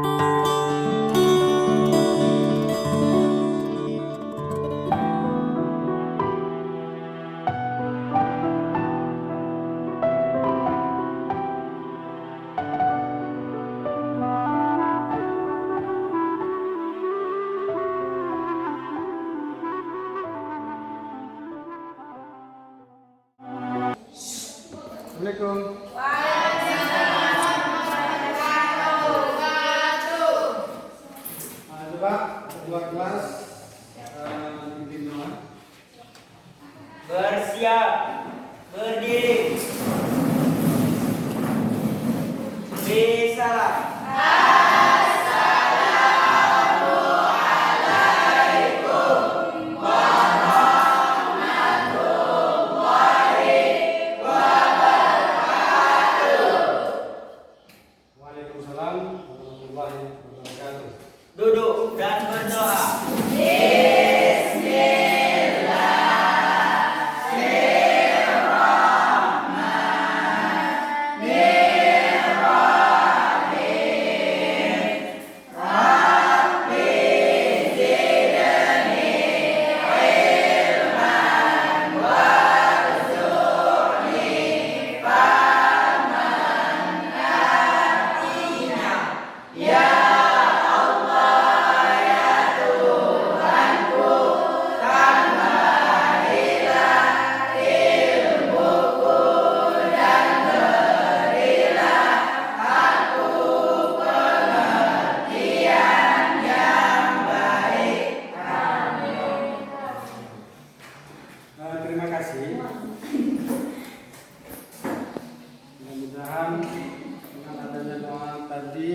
Assalamualaikum. Coba dua kelas bikin doa. Bersiap, berdiri, bisalah. Waalaikumsalam warahmatullahi wabarakatuh. Duduk dan berdoa. Terima kasih. Mudah-mudahan dengan adanya doa tadi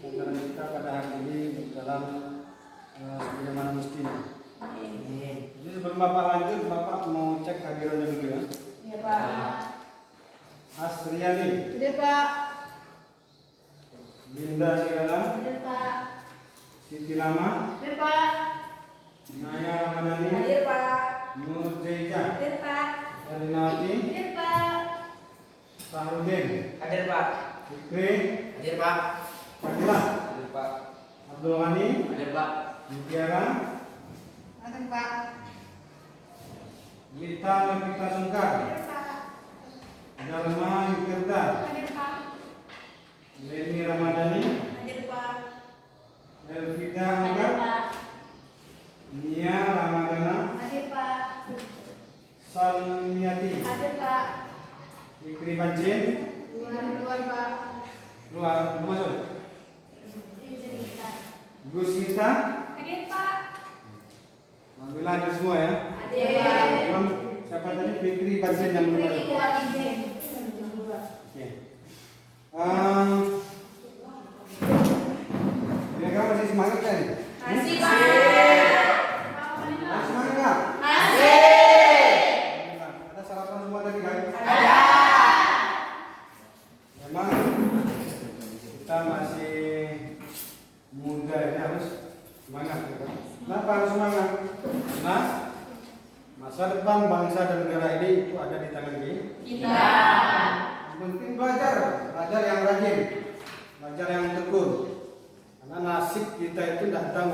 antara kita pada hari ini dalam sebagaimana mestinya. Jadi sebelum Bapak lanjut, Bapak mau cek hadirannya dulu ya. Iya Pak. Asriani, Iya Pak. Linda Sigala, Iya Pak. Siti Lama, Iya Pak. Naya Ramadhani, Hadir Pak. Nur Zeja, Hadir Pak. Elinawati, Hadir Pak. Sahrudin, Hadir Pak. Fikri, Hadir Pak. Fadilah, Hadir Pak. Abdul Ghani, Hadir Pak. Mutiara, Hadir Pak. Gita Novita Sungkar, Hadir Pak. Dharma Yukirta, Hadir Pak. Leni Ramadhani, Hadir Pak. Elvita Hadir Angga, Pak. Nia Ramadhana, Hadir Pak. Salmiati, Hadir Pak. Fikri Pancin, Luar Pak. luar masuk, Gus Nita, Hadir Pak. Alhamdulillah ada semua ya. Hadir Pak. Imam siapa tadi? Fikri Pancin yang belum ada. Keluar izin. Oke. Kira-kira masih semangat kan? Masih Pak. Masih semangat nggak? Masih. Ada sarapan semua tadi kan? Ada. Memang kita masih muda ini harus semangat. Ya kan? Kenapa harus semangat? Karena masa depan bangsa dan negara ini itu ada di tangan Kita. Yang penting belajar yang rajin, belajar yang tekun. Karena nasib kita itu tidak tahu.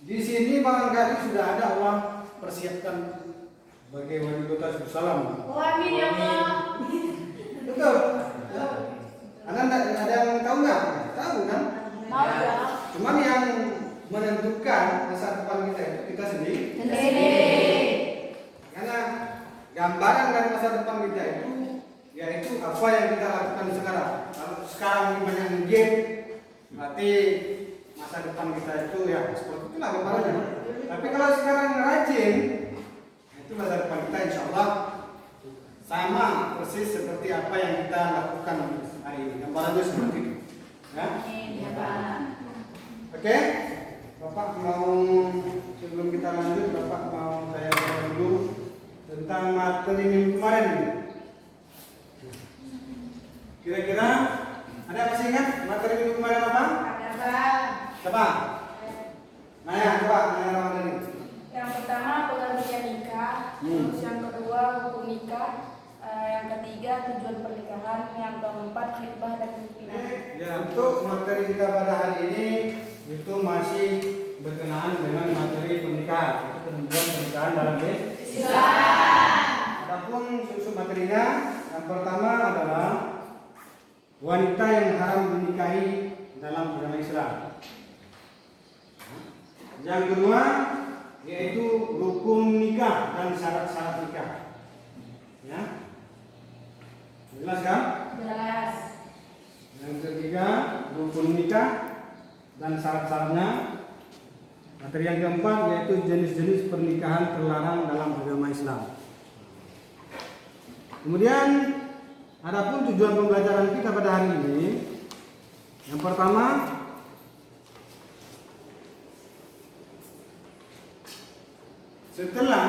Di sini barangkali sudah ada Allah persiapkan sebagai wali kota Salam. Amin ya Allah. Betul. Ya. Anda ada yang tahu nggak? Tahu kan? Mau ya. Cuman yang menentukan masa depan kita itu kita sendiri. Karena gambaran dari masa depan kita itu yaitu apa yang kita lakukan sekarang. Kalau sekarang banyak game, berarti masa depan kita itu ya seperti itulah gambarannya. Tapi kalau sekarang rajin, itu masa depan kita insya Allah sama persis seperti apa yang kita lakukan hari ini. Gambarannya seperti itu. Ya? Amin ya Pak. Oke, Bapak mau sebelum kita lanjut, Bapak mau saya jawab dulu tentang materi minggu kemarin. Kira-kira ada yang masih ingat materi minggu kemarin apa? Ada Pak. Coba. Naya, coba Naya Ramadhani. Yang pertama pengertian nikah, terus yang kedua hukum nikah, yang ketiga tujuan pernikahan, yang keempat khitbah dan pimpinan. Ya, untuk materi kita pada hari ini itu masih berkenaan dengan materi pernikahan, itu penentuan pernikahan dalam Islam. Adapun sub materinya, yang pertama adalah wanita yang haram dinikahi dalam agama Islam. Yang kedua yaitu rukun nikah dan syarat-syarat nikah. Ya, jelas kan? Jelas. Yang ketiga rukun nikah dan syarat-syaratnya. Materi yang keempat yaitu jenis-jenis pernikahan terlarang dalam agama Islam. Kemudian adapun tujuan pembelajaran kita pada hari ini, yang pertama setelah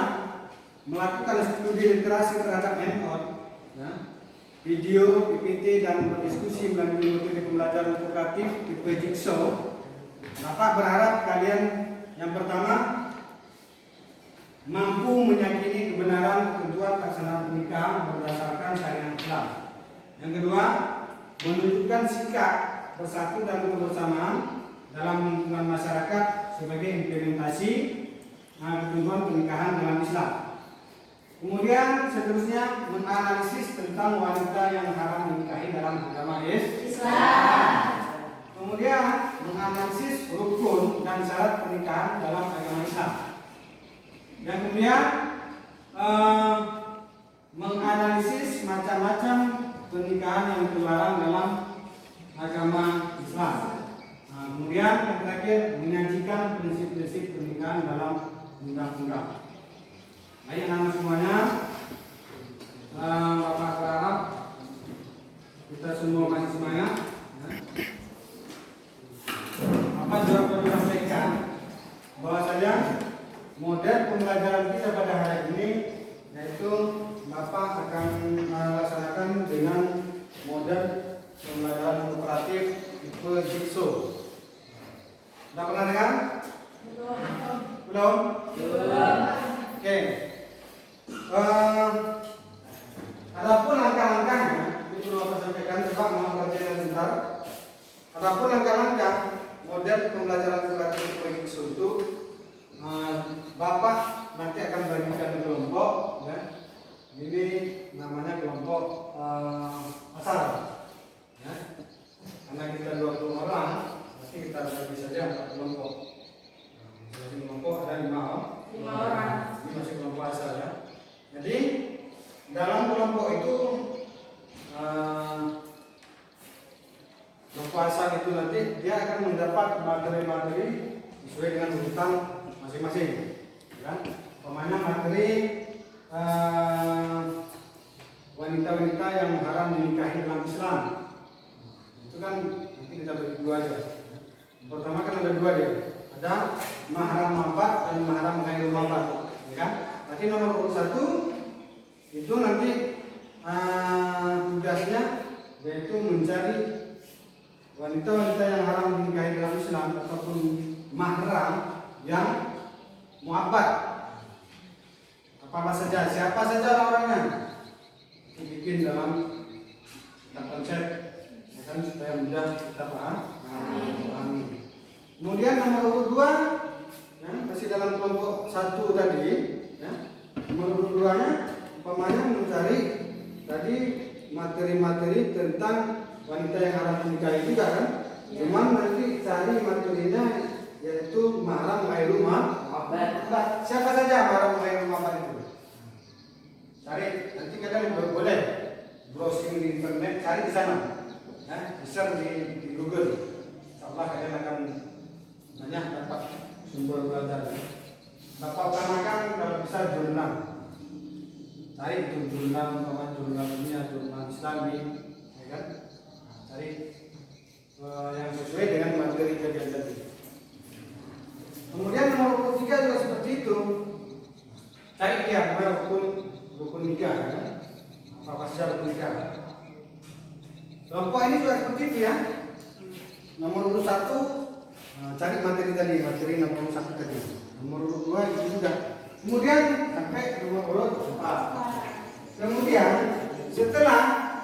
melakukan studi literasi terhadap handphone, ya, video, PPT dan berdiskusi melalui metode pembelajaran kooperatif tipe jigsaw, Bapak berharap kalian yang pertama mampu meyakini kebenaran ketentuan pelaksanaan pernikahan berdasarkan syariat Islam. Yang kedua, menunjukkan sikap bersatu dan kebersamaan dalam lingkungan masyarakat sebagai implementasi ketentuan pernikahan dalam Islam. Kemudian seterusnya menganalisis tentang wanita yang haram dinikahi dalam agama Islam. Kemudian menganalisis rukun dan syarat pernikahan dalam agama Islam. Dan kemudian menganalisis macam-macam pernikahan yang terlarang dalam agama Islam. Kemudian yang terakhir menyajikan prinsip-prinsip pernikahan dalam undang-undang. Baik anak semuanya, Bapak berharap kita semua masih semangat. Bapak juga perlu sampaikan bahwasanya model pembelajaran kita pada hari ini yaitu Bapak akan melaksanakan dengan model pembelajaran kooperatif tipe jigsaw. Sudah pernah dengar? Belum? Oke. Adapun langkah-langkahnya, itu perlu Bapak sampaikan. Coba mau kerjain sebentar. Adapun langkah-langkah model pembelajaran kooperatif tipe jigsaw itu Bapak nanti akan bagikan kelompok, ya. Ini namanya kelompok asal, ya. Karena kita 20 orang, nanti kita bagi saja 4 kelompok. Jadi kelompok ada 5 orang. Ini masih kelompok asal, ya. Jadi dalam kelompok itu kelompok asal itu nanti dia akan mendapat materi-materi sesuai dengan urutan masing-masing, ya. Pemana materi wanita-wanita yang haram dinikahi dalam Islam itu kan nanti kita bagi 2 aja. Pertama kan ada 2 dia, ada mahram mabat dan mahram ghairu mabat, ya kan? Nanti nomor 1 itu nanti tugasnya yaitu mencari wanita-wanita yang haram dinikahi dalam Islam ataupun mahram yang mu'abbad. Apa saja, siapa saja orang-orangnya dibikin dalam konsep, ya kan, supaya mudah kita pahami. Kemudian nomor 2, ya, masih dalam kelompok 1 tadi, ya. Nomor 2-nya umpamanya mencari tadi materi-materi tentang wanita yang haram dinikahi juga kan. Cuman nanti cari materinya yaitu mahram ghairu mabat. Siapa saja mahram ghairu mabat itu? Cari, nanti kalian boleh browsing di internet, cari di sana, ya, search di Google. Insyaallah kalian akan banyak dapat sumber belajar. Bapak utamakan kalau bisa jurnal. Cari itu jurnal, jurnal dunia, jurnal Islami, ya kan? Cari yang sesuai dengan materi kajian tadi. Kemudian nomor 3 juga seperti itu. Cari dia rukun nikah, ya. Apa saja rukun nikah. Kelompok ini juga seperti itu, ya. Nomor 1 cari materi tadi, materi nomor 1 tadi. Nomor 2 itu juga. Kemudian sampai nomor 4. Kemudian setelah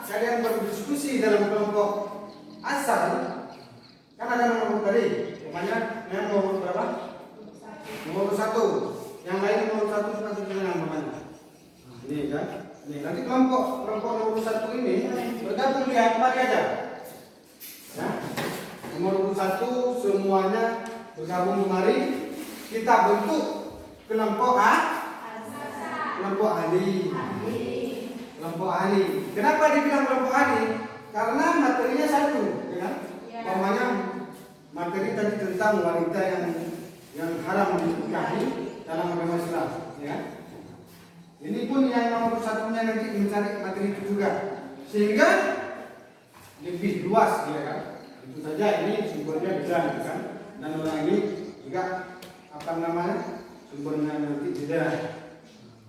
kalian berdiskusi dalam kelompok asal kan ada nomor tadi, pokoknya yang nomor berapa? Nomor 1. Yang lain nomor 1 seperti dengan namanya. Ini kan, ini nanti kelompok nomor 1 ini bergabung di mari aja. Ya. Nomor 1 semuanya bergabung kemari, kita bentuk kelompok A, kelompok ahli. Kelompok ahli. Kenapa dibilang kelompok ahli? Karena materinya satu, ya kan? Umpamanya materi tadi tentang wanita yang haram dinikahi dalam agama Islam, ya. Ini pun yang nomor 1-nya nanti mencari materi itu juga, sehingga lebih luas, ya kan? Itu saja ini sumbernya bisa, ya kan? Dan orang ini juga apa namanya sumbernya nanti beda.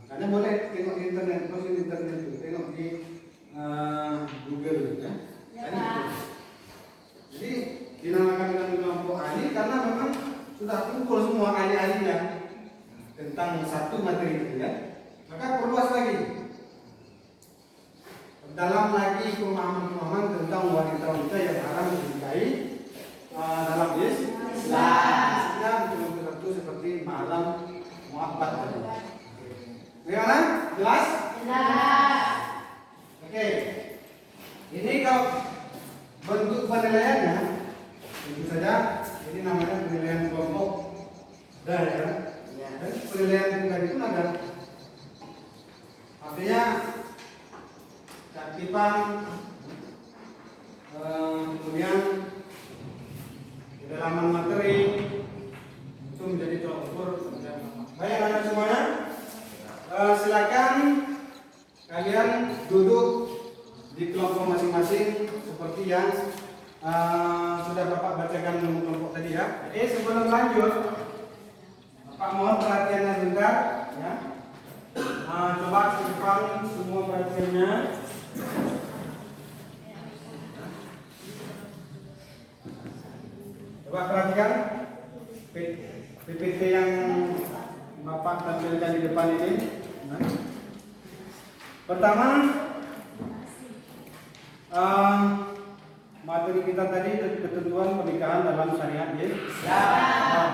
Karena boleh tengok di internet, browsing di internet itu, tengok di Google, ya. Jadi dinamakan dengan kelompok ahli karena memang sudah kumpul semua ahli-ahlinya tentang satu materi itu, ya. Maka perluas lagi, dalam lagi pemahaman tentang wanita-wanita yang haram dinikahi dalam Islam. Itu seperti malam muabbat tadi. Bagaimana? Jelas? Jelas. Oke. Ini kalau bentuk penilaiannya tentu saja ini namanya penilaian kelompok dan penilaian pribadi itu ada. Artinya cakipan kemudian kedalaman materi itu menjadi tolak ukur. Baik anak semuanya, silakan kalian duduk di kelompok masing-masing seperti yang sudah Bapak bacakan kelompok tadi, ya. Jadi sebelum lanjut, Bapak mohon perhatiannya sebentar, ya. Coba simpan semua perhatiannya. Coba perhatikan PPT yang Bapak tampilkan di depan ini. Pertama, materi kita tadi ketentuan pernikahan dalam syariat Islam.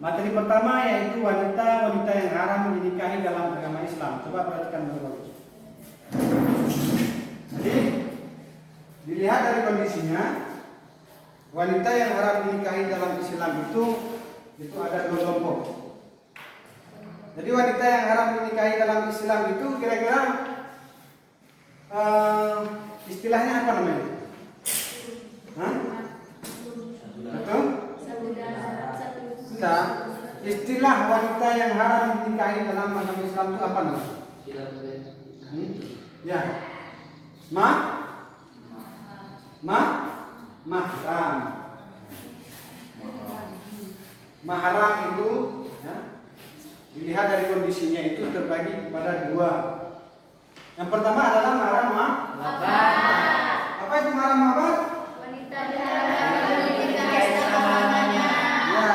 Materi pertama yaitu wanita yang haram dinikahi dalam agama Islam. Coba perhatikan bagus. Jadi dilihat dari kondisinya, wanita yang haram dinikahi dalam Islam itu ada dua kelompok. Jadi wanita yang haram dinikahi dalam Islam itu kira-kira istilahnya apa namanya? Hah? Betul? Nah, istilah wanita yang haram dinikahi dalam agama Islam itu apa namanya? Ya. Mahram. Mahram itu, ya, dilihat dari kondisinya itu terbagi kepada dua. Yang pertama adalah mahram apa itu mahram apa? Wanita diharamkan menikah selama-lamanya. Ya,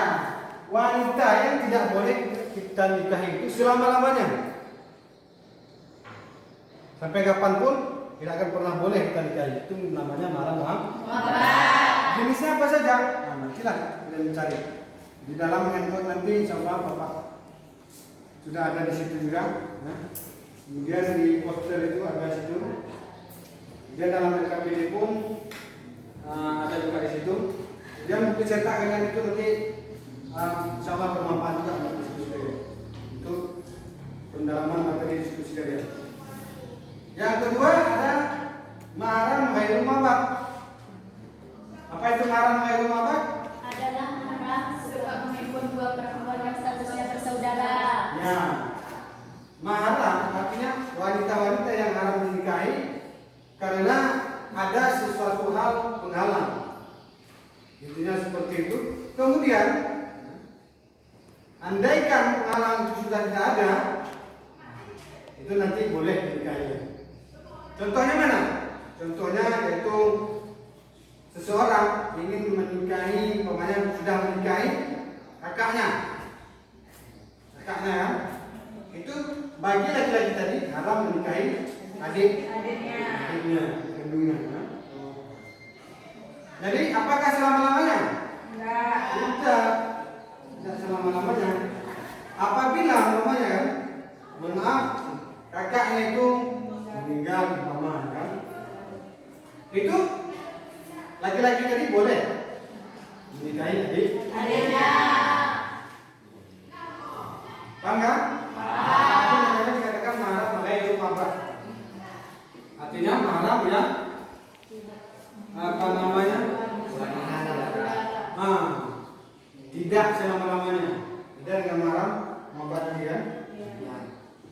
wanita yang tidak boleh kita nikahi itu selama-lamanya. Sampai kapanpun tidak akan pernah boleh kita nikahi. Itu namanya mahram. Jenisnya apa saja? Nah, nantilah kita mencari. Di dalam handphone nanti insya Allah Bapak sudah ada di situ juga. Nah, kemudian di poster itu ada di situ. Kemudian dalam LKPD pun ada juga di situ. Kemudian buku cetak dengan itu nanti insya Allah bermanfaat juga untuk diskusi itu pendalaman materi diskusi kalian. Yang kedua ada mahram ghairul mabah. Apa itu mahram ghairul mabah? Adalah mahram berupa menghimpun dua perempuan yang statusnya bersaudara. Ya, mahram artinya wanita-wanita yang haram dinikahi karena ada sesuatu hal penghalang. Intinya seperti itu. Kemudian, andaikan penghalang itu sudah tidak ada, itu nanti boleh dinikahi. Contohnya mana? Contohnya yaitu seseorang ingin menikahi, umpamanya sudah menikahi kakaknya, kan? Itu bagi laki-laki tadi haram menikahi adiknya, kandungnya. Jadi apakah selama-lamanya? Enggak. Tidak selama-lamanya. Apabila namanya kan, mohon maaf, kakaknya itu meninggal umpama kan, itu laki-laki tadi boleh menikahi adik. Adiknya. Paham kan? Itu namanya dikatakan mahram ghairu mubah. Artinya mahram ya apa namanya? Tidak selama-lamanya. Tidak dengan mahram mubah tadi kan?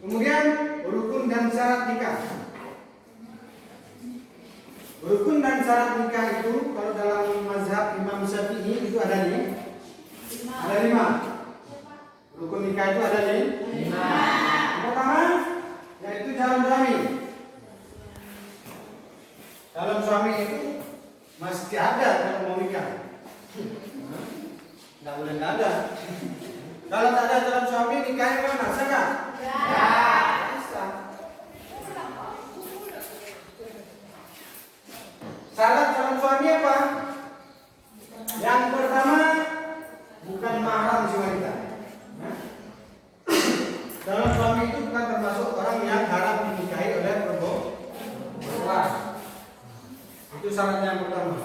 Kemudian rukun dan syarat nikah. Rukun dan syarat nikah itu kalau dalam mazhab Imam Syafi'i itu ada nih. Ada 5. Rukun nikah itu ada nih. 5. Yang pertama yaitu calon suami. Calon suami itu mesti ada kalau mau nikah. Tidak boleh nggak ada. Kalau tak ada calon suami nikahnya mana? Sah nggak? Bisa. Syarat calon suami apa? Yang pertama bukan mahram si wanita. Calon suami itu bukan termasuk orang yang haram dinikahi oleh perempuan. Itu syaratnya yang pertama.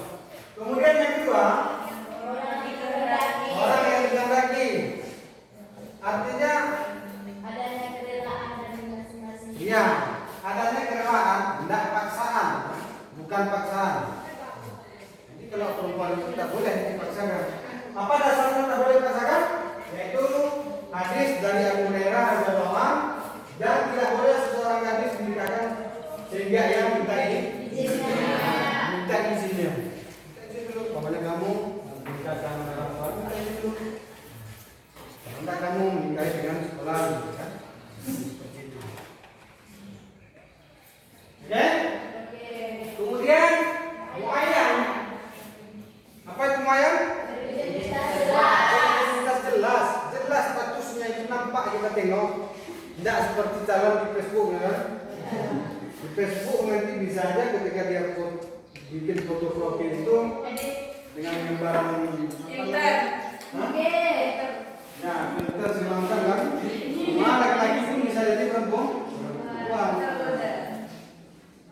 Kemudian yang kedua, orang yang dikehendaki. Artinya Adanya kerelaan dari masing-masing. iya, adanya kerelaan, tidak paksaan, bukan paksaan. Jadi kalau perempuan itu tidak boleh dipaksakan. Apa dasarnya tidak boleh dipaksakan? Yaitu hadis dari Abu Hurairah radhiyallahu anhu, dan tidak boleh seseorang gadis menikahkan sehingga ia minta izinnya. Minta izin dulu. Pokoknya kamu menikahkan orang tua, minta izin dulu. Minta kamu menikahi dengan sekolah, kan? Seperti itu. Oke? Kemudian muayyan. Apa itu muayyan? Jelas statusnya itu nampak kita tengok. Tidak seperti calon di Facebook ya. Di Facebook nanti bisa aja ketika dia bikin foto profil itu dengan gambaran Filter. ya filter segala kan. Cuma laki-laki pun bisa jadi perempuan.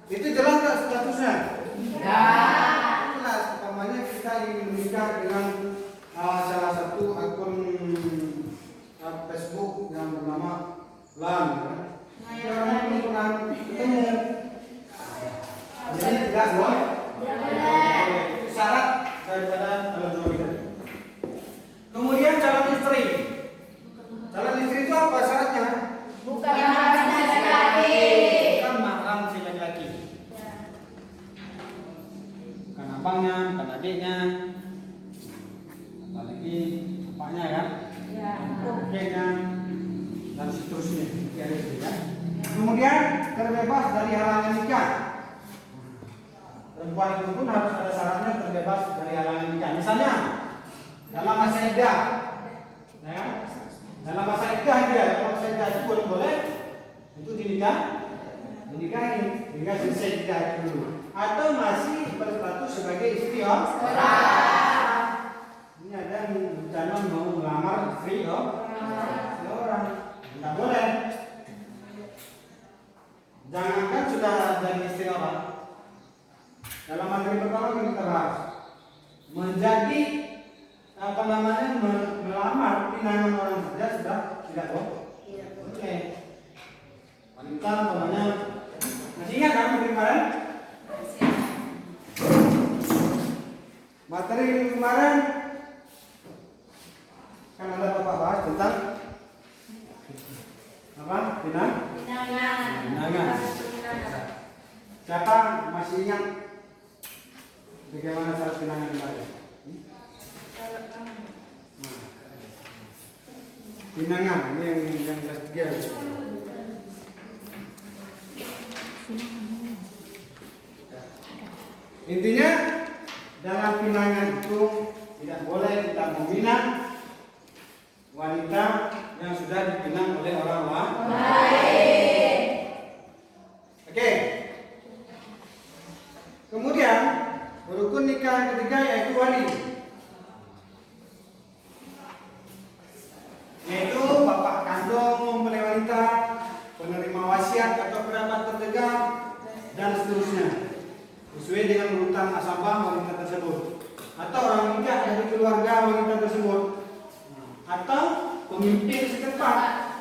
Itu jelas tak statusnya? Jelas. Umpamanya kita ingin menikah dengan salah satu akun Facebook yang bernama Lan, kan? Orang belum pernah ketemu, jadi tidak boleh. Itu syarat daripada calon suami. Kemudian calon istri. Calon istri itu apa syaratnya? Bukan mahram si laki-laki. Bukan mahram si laki-laki. Bukan abangnya, bukan adiknya, apalagi bapaknya kan, kakeknya, dan seterusnya. Kemudian terbebas dari halangan nikah. Perempuan itu pun harus ada syaratnya terbebas dari halangan nikah. Misalnya dalam masa iddah, ya, dalam masa iddah dia, dalam masa iddah itu boleh itu dinikahi hingga selesai iddah itu dulu, atau masih berstatus sebagai istri orang. Ini ada yang calon mau melamar istri orang, tidak boleh. Jangankan sudah jadi istri orang. Dalam materi pertama kita bahas menjadi melamar pinangan orang saja sudah tidak boleh. Wanita namanya masih ingat kan kemarin? Materi kemarin kan ada Bapak bahas tentang apa? Pinangan. Siapa masih ingat bagaimana syarat pinangan kemarin? Pinangan ini yang kelas 3. Intinya dalam pinangan itu tidak boleh kita meminang wanita yang sudah dipinang oleh orang lain. Oke. Kemudian rukun nikah yang ketiga yaitu wali. Yaitu bapak kandung mempelai wanita, penerima wasiat atau kerabat terdekat dan seterusnya. Sesuai dengan urutan nasabah wanita tersebut. Atau orang nikah dari keluarga wanita tersebut. Atau pemimpin setempat.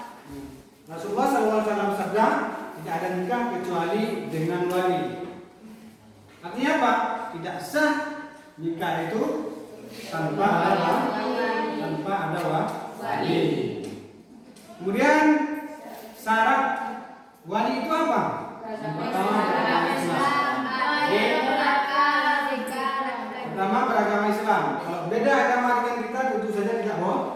Rasulullah SAW bersabda, tidak ada nikah kecuali dengan wali. Artinya apa? Tidak sah nikah itu tanpa ada wali. Kemudian syarat wali itu apa? Pertama beragama Islam. Pertama beragama Islam. Kalau beda agama dengan kita tentu saja tidak boleh.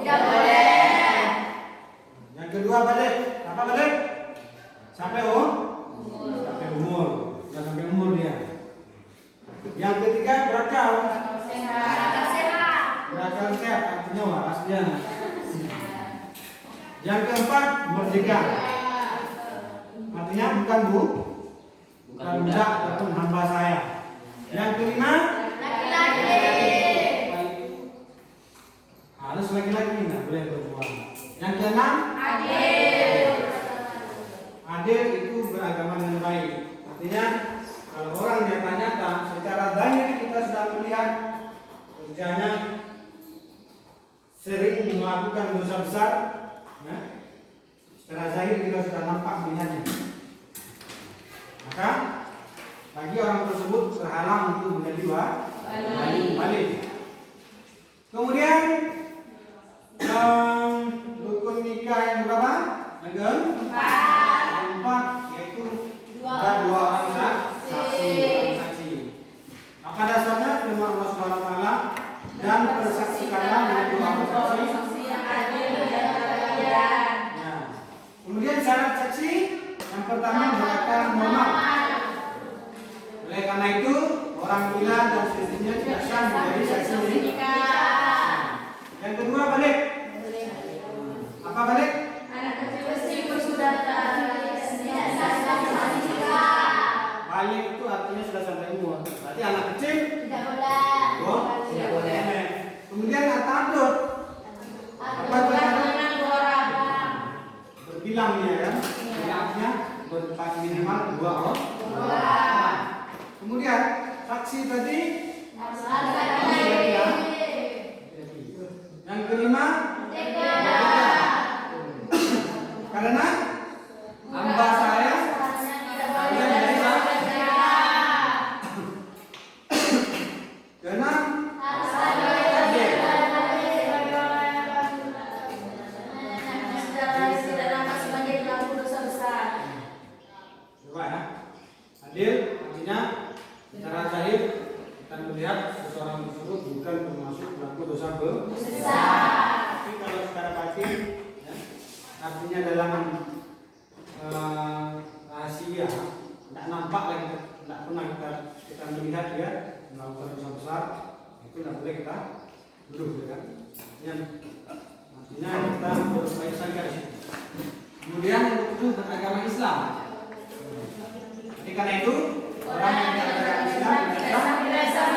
Yang kedua balik. Apa balik? Sampai umur. Jangan sampai umur dia. Yang ketiga berakal sehat, artinya warasnya. Yang keempat merdeka, artinya bukan budak ataupun hamba saya. Yang kelima harus laki-laki, nggak boleh perempuan. Yang keenam adil itu beragama dengan baik. Artinya kalau orang nyata-nyata secara zahir kita sudah melihat kerjanya sering melakukan dosa besar, ya. Secara zahir kita sudah nampak melihatnya. Maka bagi orang tersebut terhalang untuk menjadi wali. Kemudian rukun nikah yang berapa? Yang keempat, yaitu dua orang saksi. Apa dasarnya? Firman Allah Subhanahu wa taala, dan persaksikanlah dengan dua orang saksi yang adil dan berkeadilan. Nah, kemudian syarat saksi yang pertama menggunakan mohon. Oleh karena itu orang gila dan seterusnya tidak sah menjadi saksi nikah. Yang kedua balik. Apa balik? Anak kecil meskipun sudah tidak sah saksi nikah. Balik itu artinya sudah sampai umur. Berarti anak kecil Tidak boleh. Tidak boleh. Kemudian atadud. Apa itu atadud? Berbilang ya kan? Bilangnya berempat minimal dua orang. Kemudian saksi tadi yang kelima karena hamba saya keenam coba ya, adil artinya secara zahir kita melihat seseorang tersebut bukan termasuk pelaku dosa besar. Tapi kalau secara batin, ya, artinya dalam rahasia, tidak nampak lagi, tidak pernah kita melihat dia melakukan dosa besar, itu tidak boleh kita tuduh, ya kan? Yang artinya kita berbaik sangka di situ. Kemudian yang ketujuh beragama Islam. Jadi karena itu orang yang beragama Islam tidak sah.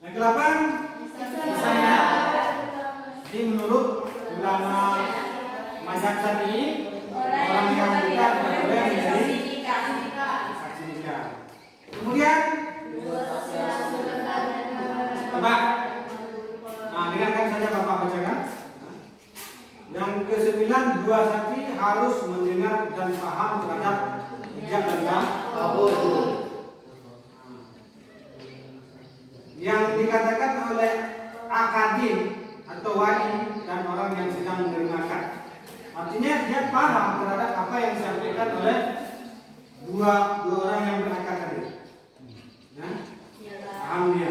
Yang kedelapan, misalnya, jadi menurut ulama mazhab Syafi'i, orang yang bukan boleh menjadi saksi nikah. Kemudian, coba, dengarkan saja Bapak bacakan. Yang ke-9, dua saksi harus mendengar dan paham terhadap hijab dan kabul. Yang dikatakan oleh akadin atau wali dan orang yang sedang menerima akad. Artinya dia paham terhadap apa yang disampaikan oleh dua orang yang berakad tadi. Ya? Paham dia.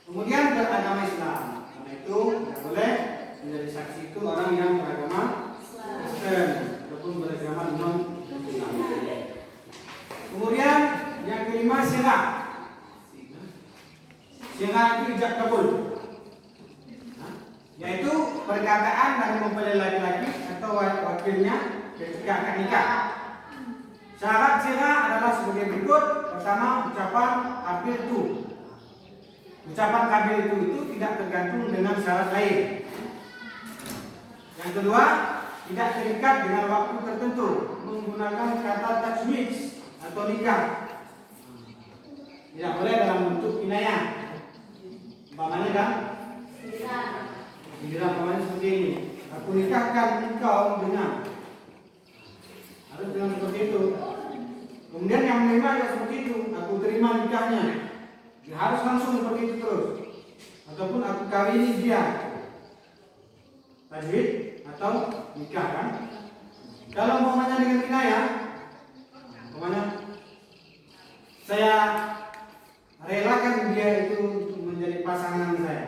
Kemudian beragama Islam. Karena itu tidak boleh menjadi saksi itu orang yang beragama Kristen ataupun beragama non-Islam. Kemudian yang kelima syirak. Syirak itu ijab kabul, yaitu perkataan dari mempelai laki-laki atau wakilnya ketika akad nikah. Syarat syirak adalah sebagai berikut. pertama ucapan kabil tu. Ucapan kabil itu tidak tergantung dengan syarat lain. Yang kedua, tidak terikat dengan waktu tertentu, menggunakan kata tajwid atau nikah. Tidak boleh dalam bentuk kinayah. Umpamanya kan? Tidak umpamanya seperti ini. Aku nikahkan engkau dengan. Harus dengan seperti itu. Kemudian yang menerima juga seperti itu. Aku terima nikahnya. Dia harus langsung seperti itu terus. Ataupun aku kawini dia. Tajwid atau nikah kan? Kalau umpamanya dengan kinayah, umpamanya saya relakan dia itu untuk menjadi pasangan saya.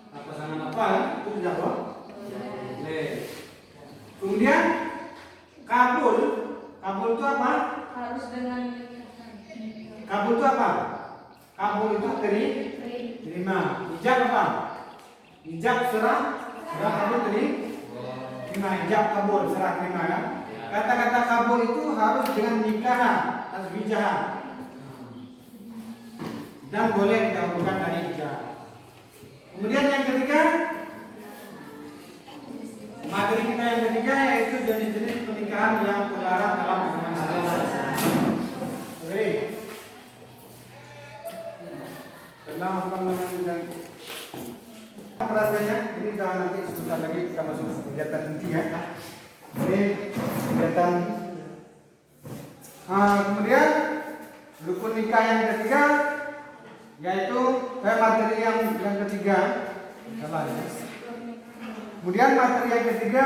Nah, pasangan apa? Itu tidak boleh. Kemudian kabul itu apa? Harus dengan Kabul itu apa? Kabul itu terima. Ijab apa? Ijab serah kabul terima. Ijab kabul serah terima kan? Kata-kata kabul itu harus dengan nikah, tasbijah. Dan boleh didahulukan dari ijab. Kemudian yang ketiga, materi kita yang ketiga yaitu jenis-jenis pernikahan yang terlarang dalam agama Islam. Oke. Tentang apa namanya? Rasanya ini jangan nanti sebentar lagi kita masuk kegiatan inti ya. Ini kegiatan. Kemudian rukun nikah yang ketiga yaitu materi yang ketiga. Kemudian materi yang ketiga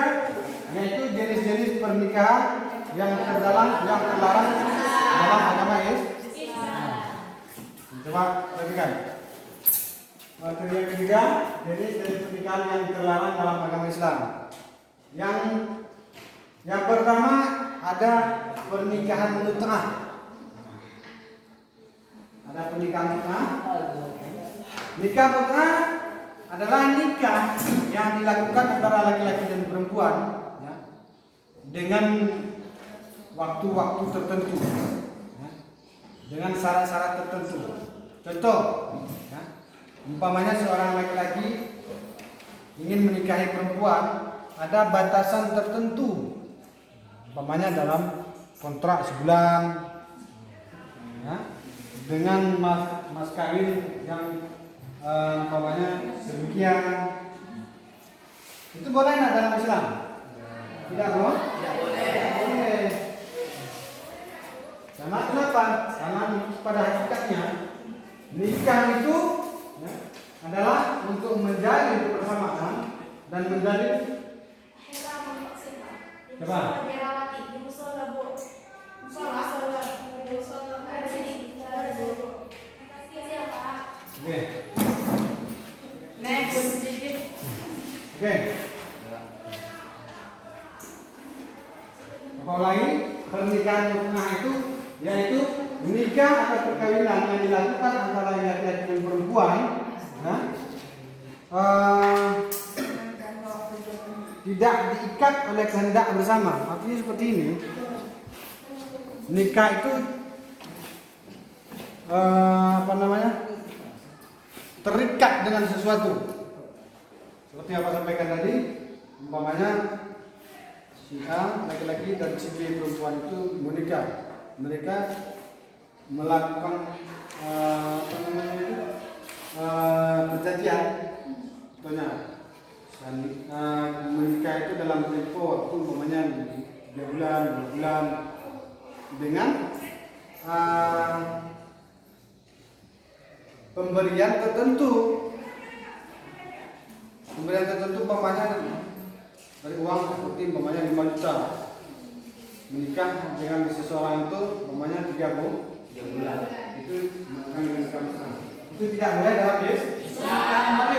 yaitu jenis-jenis pernikahan yang terlarang dalam agama Islam. Coba perhatikan. Materi yang ketiga jenis-jenis pernikahan yang terlarang dalam agama Islam. Yang pertama ada pernikahan mut'ah. Ada pernikahan mut'ah. Nikah mut'ah adalah nikah yang dilakukan antara laki-laki dan perempuan ya, dengan waktu-waktu tertentu ya, dengan syarat-syarat tertentu. Contoh ya, umpamanya seorang laki-laki ingin menikahi perempuan, ada batasan tertentu, umpamanya dalam kontrak sebulan ya, dengan mas kawin yang umpamanya sedemikian. Itu boleh nggak dalam Islam? Tidak boleh. Tidak boleh. Tidak boleh. Karena kenapa? Karena pada hakikatnya nikah itu ya, adalah untuk menjalin kebersamaan dan menjalin. Coba. Oke. Oke. Apa lagi? Pernikahan mut'ah itu yaitu menikah atau perkawinan yang dilakukan antara laki-laki dan perempuan, ya, tidak diikat oleh kehendak bersama. Artinya seperti ini. Nikah itu terikat dengan sesuatu. Seperti apa sampaikan tadi, umpamanya si A laki-laki dan si B perempuan itu menikah. Mereka melakukan perjanjian, contohnya menikah itu dalam tempo waktu umpamanya 3 bulan, 2 bulan dengan pemberian tertentu umpamanya dari uang seperti umpamanya 5 juta. Menikah dengan seseorang itu umpamanya 3 bulan. Itu itu tidak boleh dalam Islam.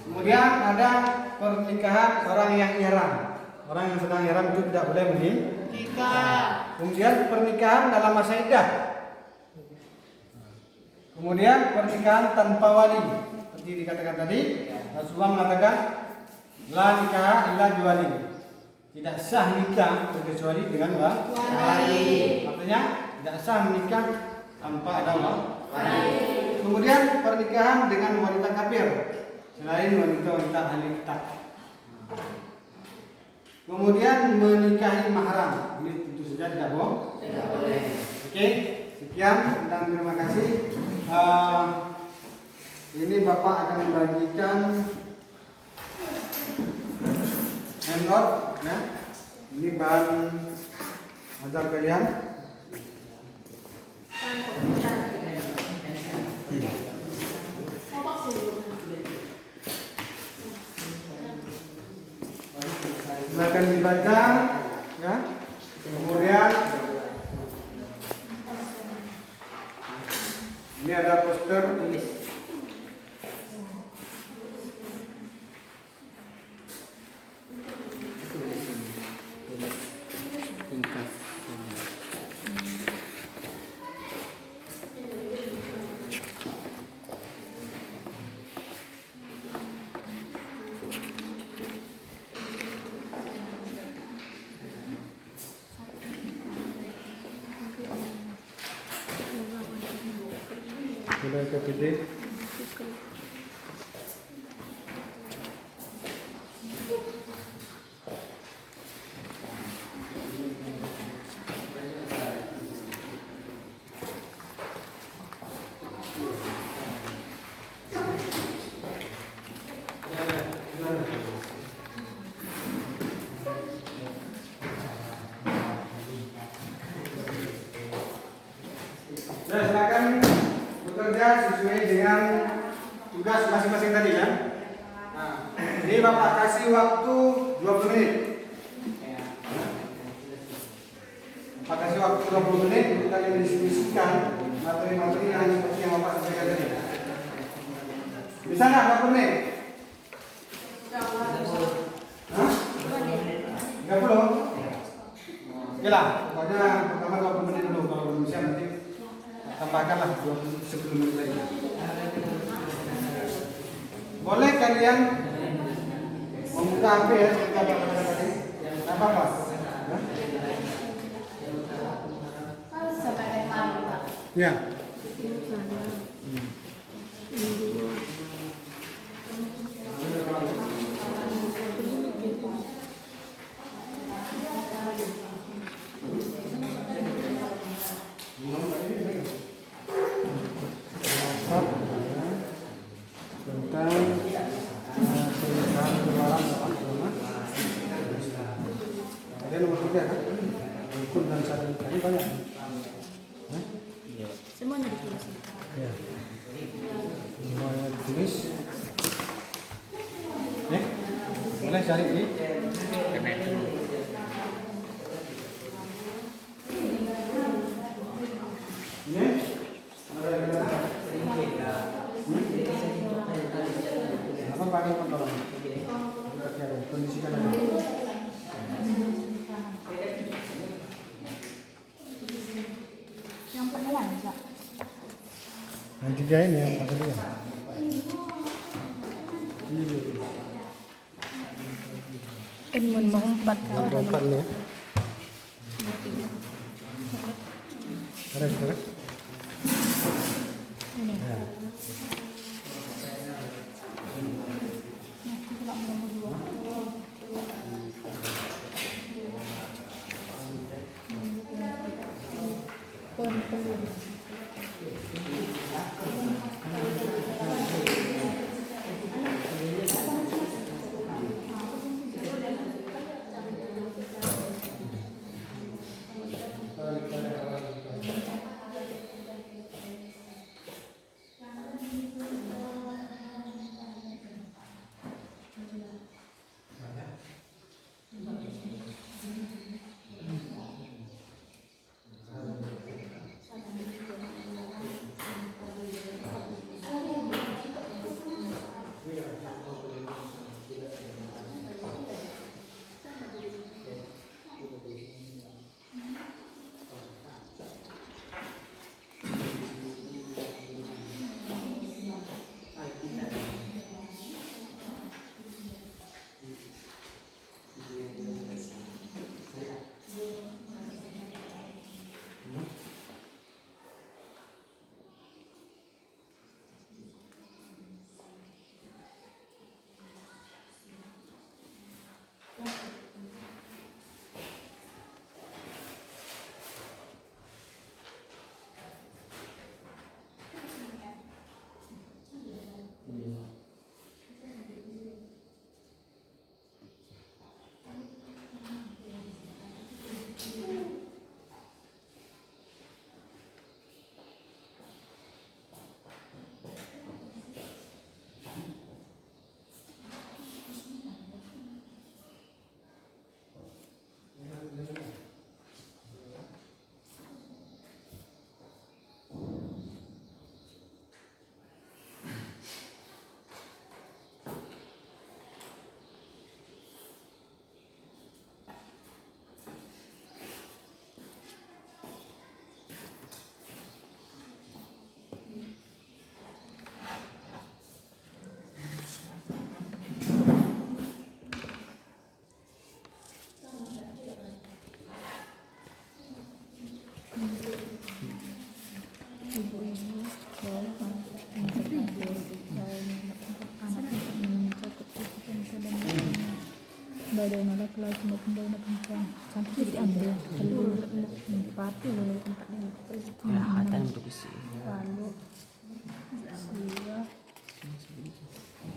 Kemudian ada pernikahan orang yang ihram. Orang yang sedang ihram itu tidak boleh menikah. Kemudian pernikahan dalam masa iddah. Kemudian pernikahan tanpa wali, seperti dikatakan tadi, Rasulullah mengatakan la nikah illa biwali. tidak sah nikah kecuali dengan wali. Artinya tidak sah menikah tanpa ada wali. Kemudian pernikahan dengan wanita kafir selain wanita-wanita ahli kitab. Kemudian menikahi mahram, ini tentu saja tidak boleh. Oke, sekian dan terima kasih. Ini Bapak akan membagikan handout, ya. Ini bahan ajar kalian. Silakan dibaca, ya. Kemudian ini ada poster. Sudah ke silakan bekerja sesuai dengan tugas masing-masing tadi, ya. Nah, ini Bapak kasih waktu 20 menit. Bapak kasih waktu 20 menit untuk kalian diskusikan materi-materi yang seperti yang Bapak sampaikan tadi. Bisa nggak 20 menit? Hah? 30? Oke lah, pokoknya pertama 20 menit dulu. Kalau belum bisa nanti tambahkanlah 10 menit lagi. Boleh kalian membuka HP, ya, seperti apa kata tadi? Tidak apa-apa. Ya. Semuanya ditulis. Ya. Semuanya ditulis. Boleh cari ini. Ini. Apa pakai kontrol? Kondisikan aja. Yang punya enggak? Yang tiga ini yang pakai dia. Mau 4 Ada 4 nih, ya. Correct. ini. Ya. ibu-ibu bawa untuk adik dan anak untuk mencakup kehidupan kedamaian badan anak kelas untuk pembawa perempuan sampai diambil telur 4 telur 4 Rahatan untuk isi. lalu siwa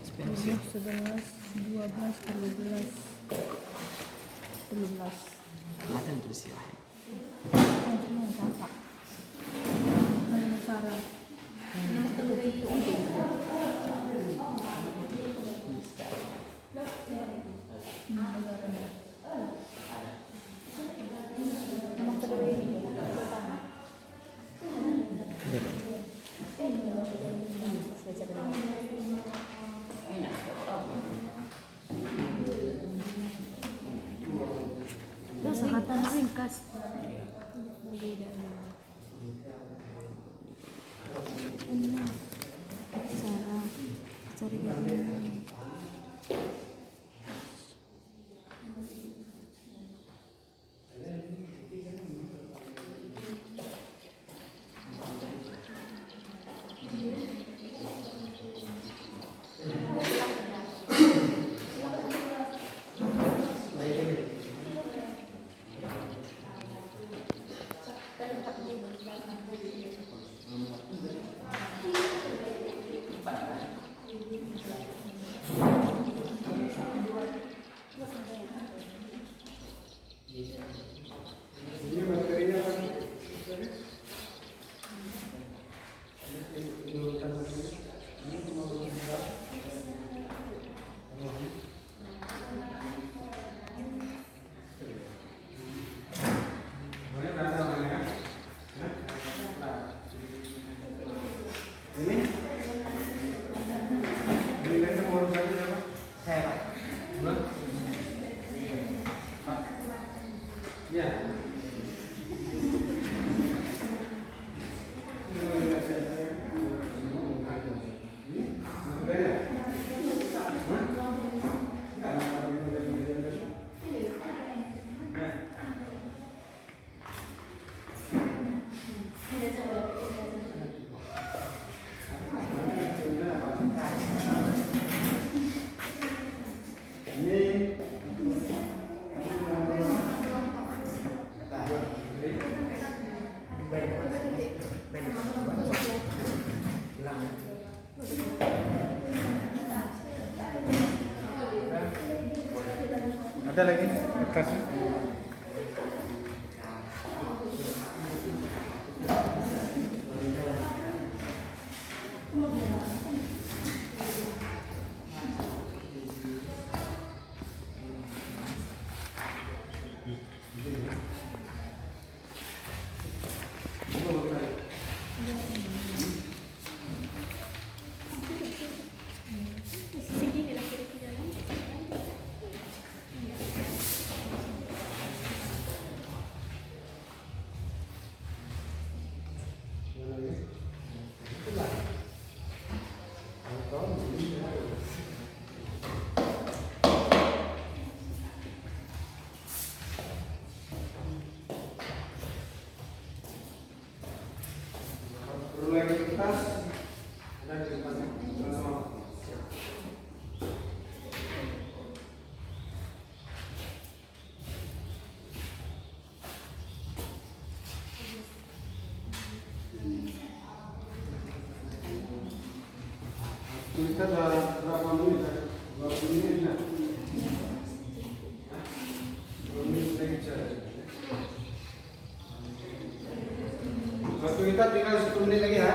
10 11 12 13 Rahatan untuk isi. semua tampak Sarah Sehatan ringkas Sarah cari Ini materinya apa? Ini kan nomor berapa? Saya Pak. Ya. Ada lagi bekas. Perlu lagi kertas? Ada di depannya. Sama-sama. Kita berapa menit? 20 menit ya? 20 menit lagi cara. Waktu kita tinggal 10 menit lagi ya.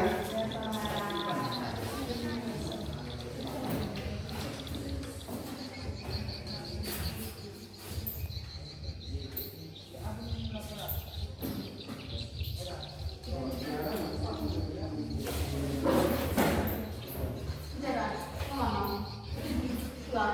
Sudah,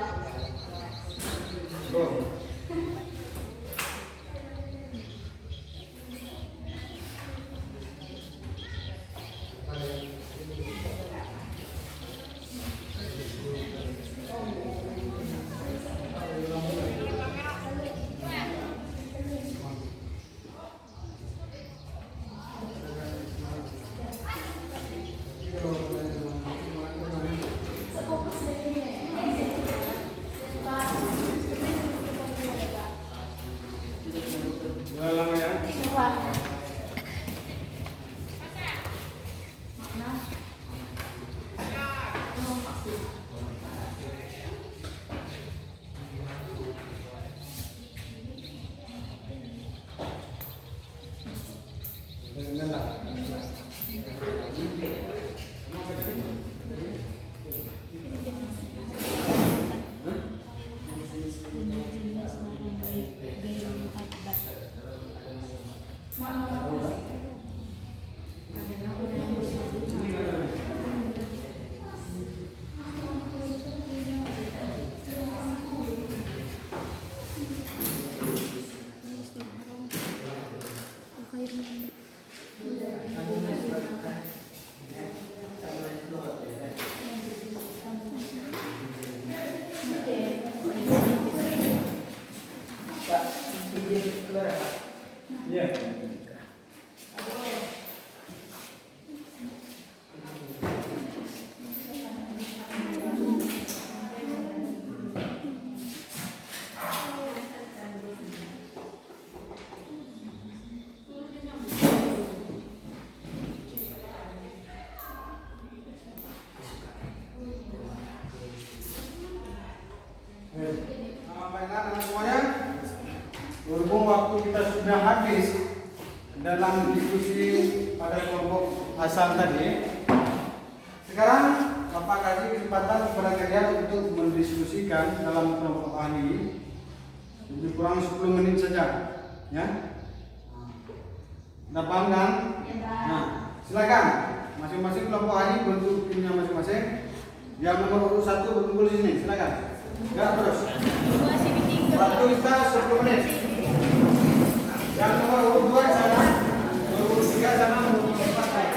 Baiklah teman semuanya, berhubung waktu kita sudah habis dalam diskusi pada kelompok asal tadi, sekarang Bapak kasih kesempatan kepada kalian untuk mendiskusikan dalam kelompok ahli lebih kurang 10 menit saja, ya. Sudah paham kan? Nah, silakan masing-masing kelompok ahli bentuk timnya masing-masing. Yang nomor urut 1 berkumpul di sini, silakan. Gerak terus. Waktu kita 10 menit. Yang nomor urut 2 sana, nomor urut 3 sana, nomor urut 4 sana.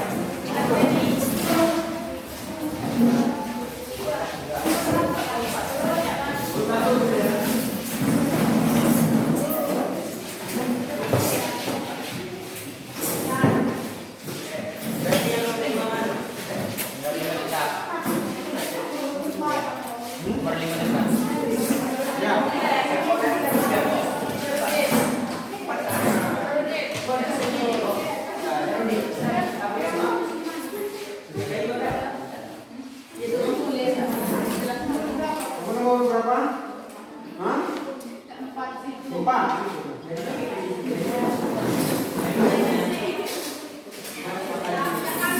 Nomor berapa? Hah? 4.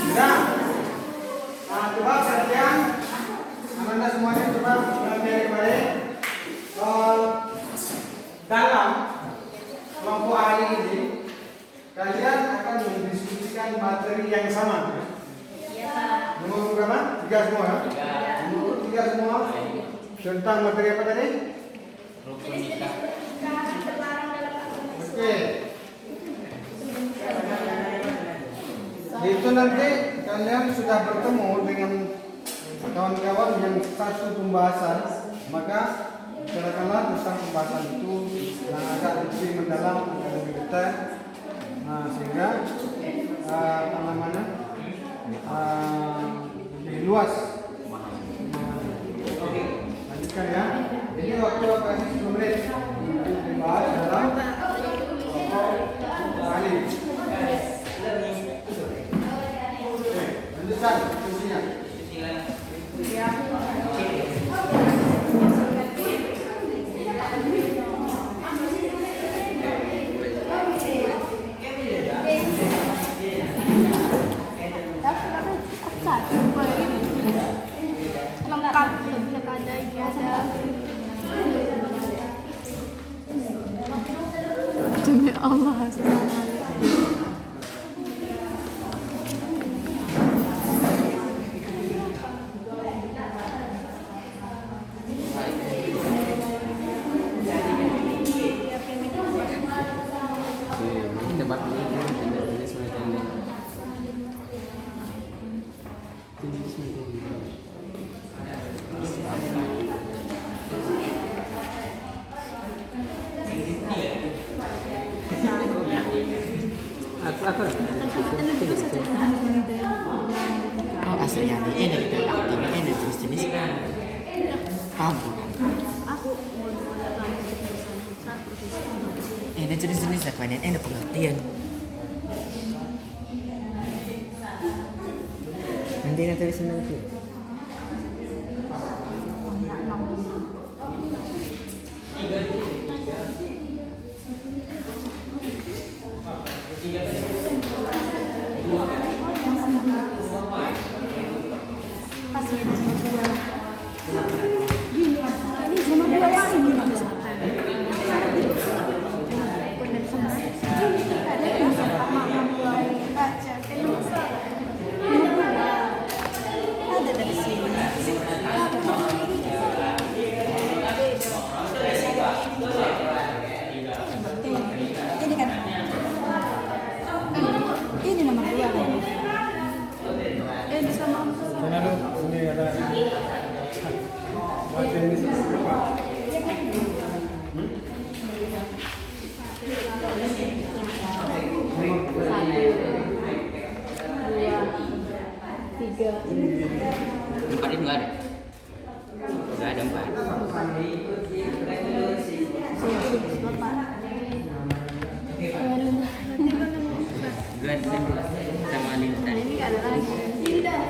Sudah. Nah, coba perhatian. Anda semuanya coba pelajari baik. Dalam kelompok ahli ini, kalian akan mendiskusikan materi yang sama. Nomor berapa? 3 semua ya? Nomor 3 semua. Tentang materi apa tadi? Rukun nikah. Oke. Itu nanti kalian sudah bertemu dengan kawan-kawan yang satu pembahasan, maka silakanlah tentang pembahasan itu yang agak lebih mendalam, agak lebih detail. Nah, sehingga lebih luas. Lanjutkan ya. Ini waktu kasih 10 menit untuk dibahas dalam ahli. Oke, lanjutkan diskusinya. Lengkap, ada ijazah. Demi Allah Oh aslinya ini gitu, aktifnya ini terus jenis kamu. Ini jenis-jenis lakukan ini pengertian. Nanti tulisan nanti. ini nomor 2 kan? Bisa mampu. Sana dulu, ini ada materi ini berapa? Empat itu nggak ada. Nggak ada 4. Dua sama Lin tadi. Ini nggak ada lagi. Tidak.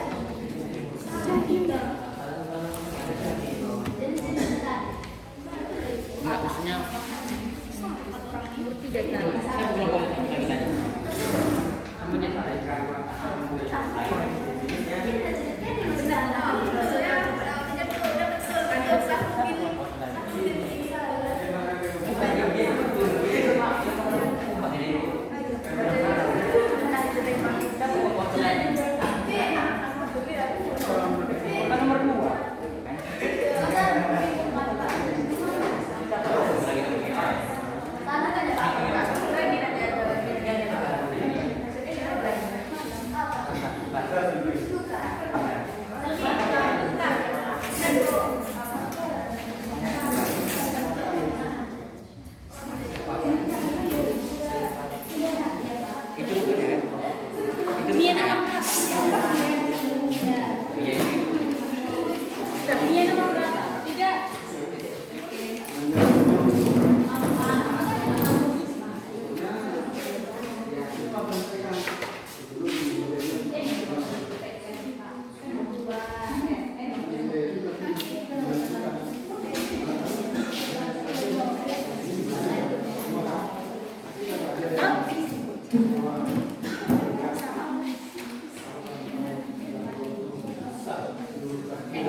Oke,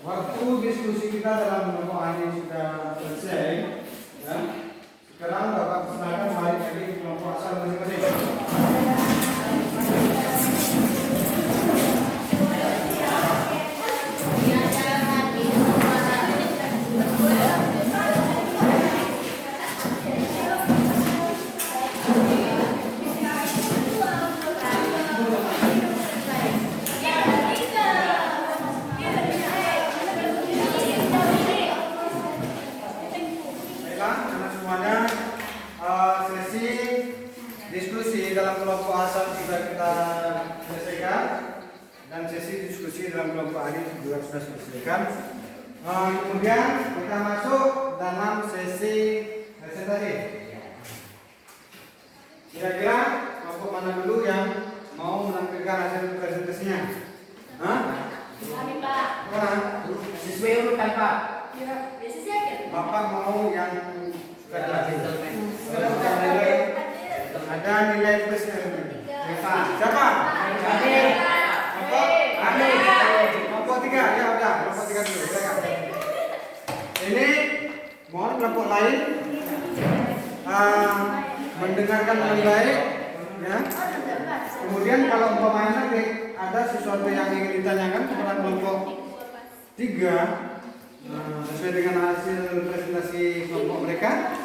waktu diskusi kita dalam kelompok ini sudah selesai. Ya. Sekarang Bapak persilakan balik lagi ke kelompok asal masing-masing. Baiklah, karena semuanya sesi diskusi dalam kelompok asal juga kita selesaikan dan sesi diskusi dalam kelompok ini juga sudah selesaikan. Kemudian kita masuk dalam sesi presentasi. Kira-kira kelompok mana dulu yang mau menampilkan hasil presentasinya? Hah? Kami Pak. Mana? Sesuai urutan Pak. Ya, biasa siapa? Bapak mau yang suka jelasin. Ada nilai plus siapa? Kelompok 3, ya udah, kelompok 3 dulu. Silakan. Ini mohon kelompok lain mendengarkan dengan baik, ya. Kemudian kalau umpamanya nanti ada sesuatu yang ingin ditanyakan kepada kelompok 3 sesuai dengan hasil presentasi kelompok mereka,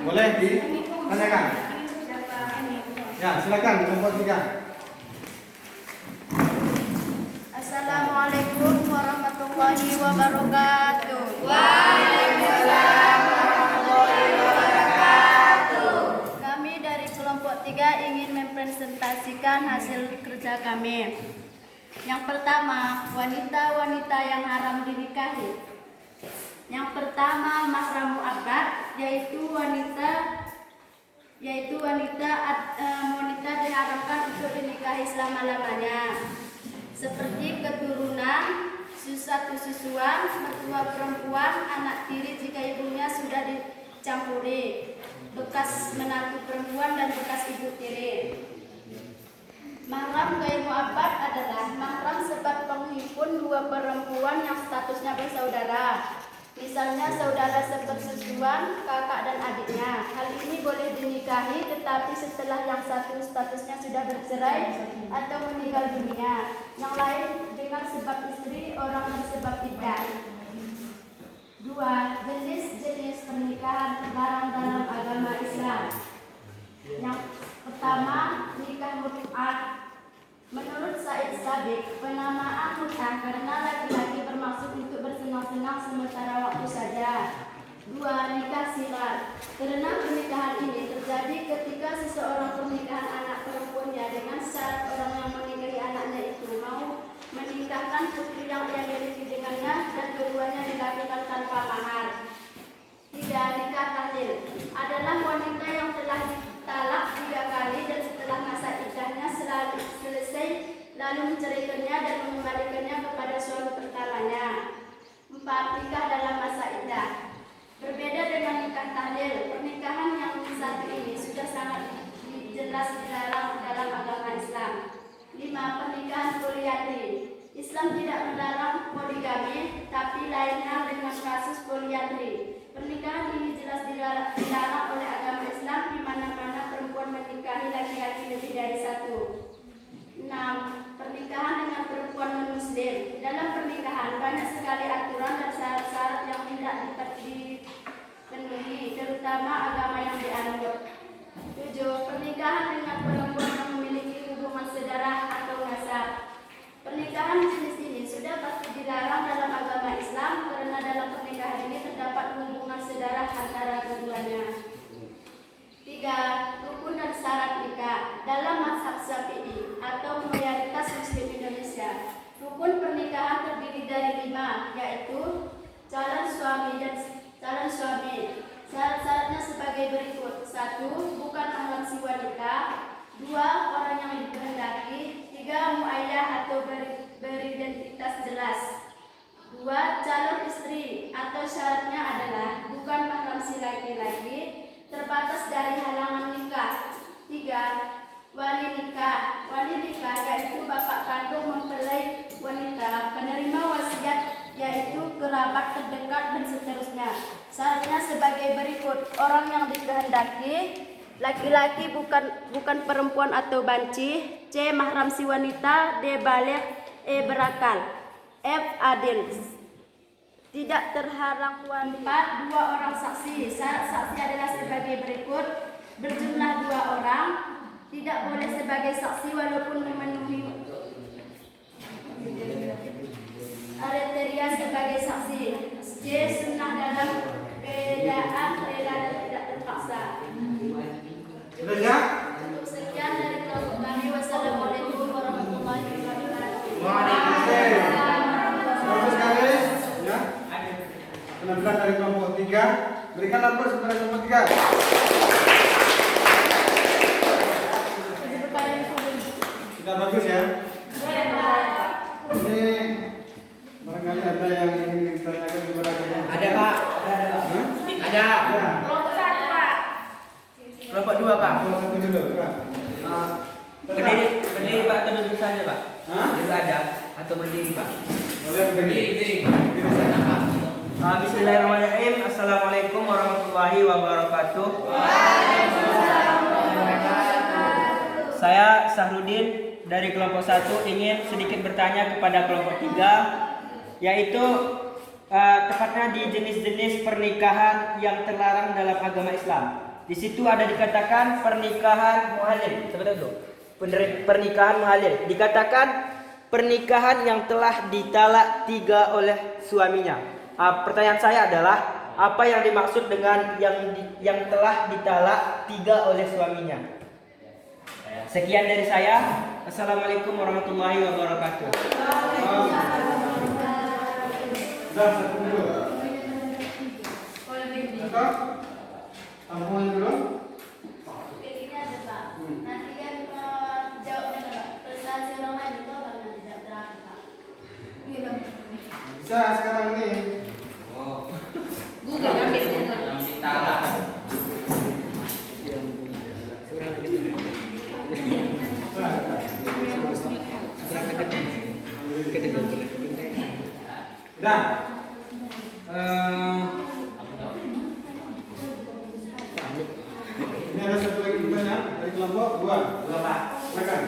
boleh ditanyakan. Ya, silakan kelompok 3. Assalamualaikum warahmatullahi wabarakatuh. Kami dari kelompok 3 ingin mempresentasikan hasil kerja kami. Yang pertama, wanita-wanita yang haram dinikahi. Yang pertama, mahram mu'abbad, yaitu wanita diharamkan untuk dinikahi selama-lamanya. Seperti keturunan, satu susuan, mertua perempuan, anak tiri jika ibunya sudah dicampuri, bekas menantu perempuan dan bekas ibu tiri. Mahram ghair mu'abbad adalah mahram sebab penghimpun dua perempuan yang statusnya bersaudara. Misalnya saudara sepersusuan, kakak dan adiknya. Hal ini boleh dinikahi tetapi setelah yang satu statusnya sudah bercerai atau meninggal dunia. Yang lain dengan sebab istri, orang bersebab iddah. 2. Jenis-jenis pernikahan terlarang dalam agama Islam. Yang pertama, nikah mut'ah. Menurut Said Sabiq, penamaan mut'ah karena laki-laki bermaksud untuk bersenang-senang sementara waktu saja. 2. Nikah sirat. Karena pernikahan ini terjadi ketika seseorang pernikahan anak perempuannya dengan syarat orang yang menikahi anaknya itu mau menikahkan putri yang ia miliki dengannya dan keduanya dilakukan tanpa mahar. 3. Nikah tahlil adalah wanita yang telah ditalak 3 kali dan setelah masa iddahnya selesai lalu menceraikannya dan mengembalikannya kepada suami pertamanya. 4. Nikah dalam masa iddah. Berbeda dengan nikah tahlil, pernikahan yang satu ini sudah sangat jelas dilarang dalam agama Islam. 5. Pernikahan poliandri. Islam tidak melarang poligami, tapi lainnya dengan kasus poliandri. Pernikahan ini jelas dilarang oleh agama Islam di mana-mana perempuan menikahi laki-laki lebih dari satu. 6. Pernikahan dengan perempuan non-muslim. Dalam pernikahan banyak sekali aturan dan syarat-syarat yang tidak dipenuhi, terutama agama yang dianut. 7. Pernikahan dengan perempuan yang memiliki hubungan saudara atau nasab. Pernikahan jenis ini sudah pasti dilarang dalam agama Islam karena dalam pernikahan ini terdapat hubungan saudara antara keduanya. 3. Rukun dan syarat nikah. Dalam mazhab Syafi'i atau mayoritas Muslim Indonesia, rukun pernikahan terdiri dari 5, yaitu calon suami dan calon suami. Syarat-syaratnya sebagai berikut: 1. Bukan mahram si wanita. 2. Orang yang dikehendaki. 3. Muayyah atau yaitu bapak kandung mempelai wanita, penerima wasiat yaitu kerabat terdekat dan seterusnya. Syaratnya sebagai berikut: orang yang dikehendaki laki-laki bukan perempuan atau banci, C. mahram si wanita, D. baligh, E. berakal, F. adil. Tidak terhalang wanita. 2 orang saksi. Syarat saksi adalah sebagai berikut: berjumlah 2 orang, tidak boleh sebagai saksi walaupun memenuhi kriteria sebagai saksi. C. sunnah dalam keadaan rela dan tidak terpaksa. Sudah ya? Untuk sekian dari kelompok kami. Wassalamualaikum warahmatullahi wabarakatuh. Waalaikumsalam. Kelompok sekali, ya. Penampilan dari kelompok 3. Berikan aplaus kepada kelompok 3. Sudah bagus ya. Ini barangkali ada yang ingin ditanyakan kepada kalian. Ada Pak. Hah? Ada. Ya. Kelompok 2 Pak. Kelompok 1 dulu. Pak. Berdiri Pak atau duduk saja Pak? Hah? Duduk ada atau berdiri Pak? Boleh berdiri. Berdiri saja. Bismillahirrahmanirrahim. Assalamualaikum warahmatullahi wabarakatuh. Saya Sahrudin dari kelompok 1 ingin sedikit bertanya kepada kelompok 3, yaitu tepatnya di jenis-jenis pernikahan yang terlarang dalam agama Islam. Di situ ada dikatakan pernikahan muhalil. Sebentar dulu. Pernikahan muhalil. Dikatakan pernikahan yang telah ditalak 3 oleh suaminya. Pertanyaan saya adalah, apa yang dimaksud dengan yang telah ditalak 3 oleh suaminya? Sekian dari saya. Assalamualaikum warahmatullahi wabarakatuh. Sudah satu dulu. Atau tampungan dulu. Ini ada Pak. Nanti kan jawabnya Pak. Prestasi orang lain itu akan tidak terakhir Pak. Bisa sekarang ini. Nah, ini ada satu lagi pertanyaan dari kelompok 2. Pak. Silakan.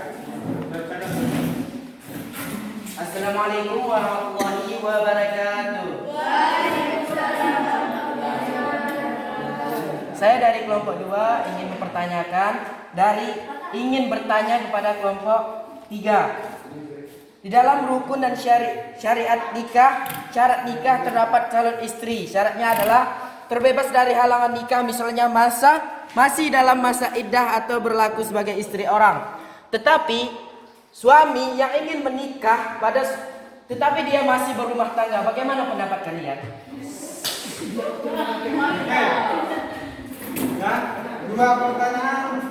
Assalamualaikum warahmatullahi wabarakatuh. Saya dari kelompok 2 ingin bertanya kepada kelompok 3. Di dalam rukun dan syariat nikah, syarat nikah terdapat calon istri. Syaratnya adalah terbebas dari halangan nikah, misalnya masih dalam masa iddah atau berlaku sebagai istri orang. Tetapi suami yang ingin menikah tetapi dia masih berumah tangga, bagaimana pendapat kalian? Ya, 2 pertanyaan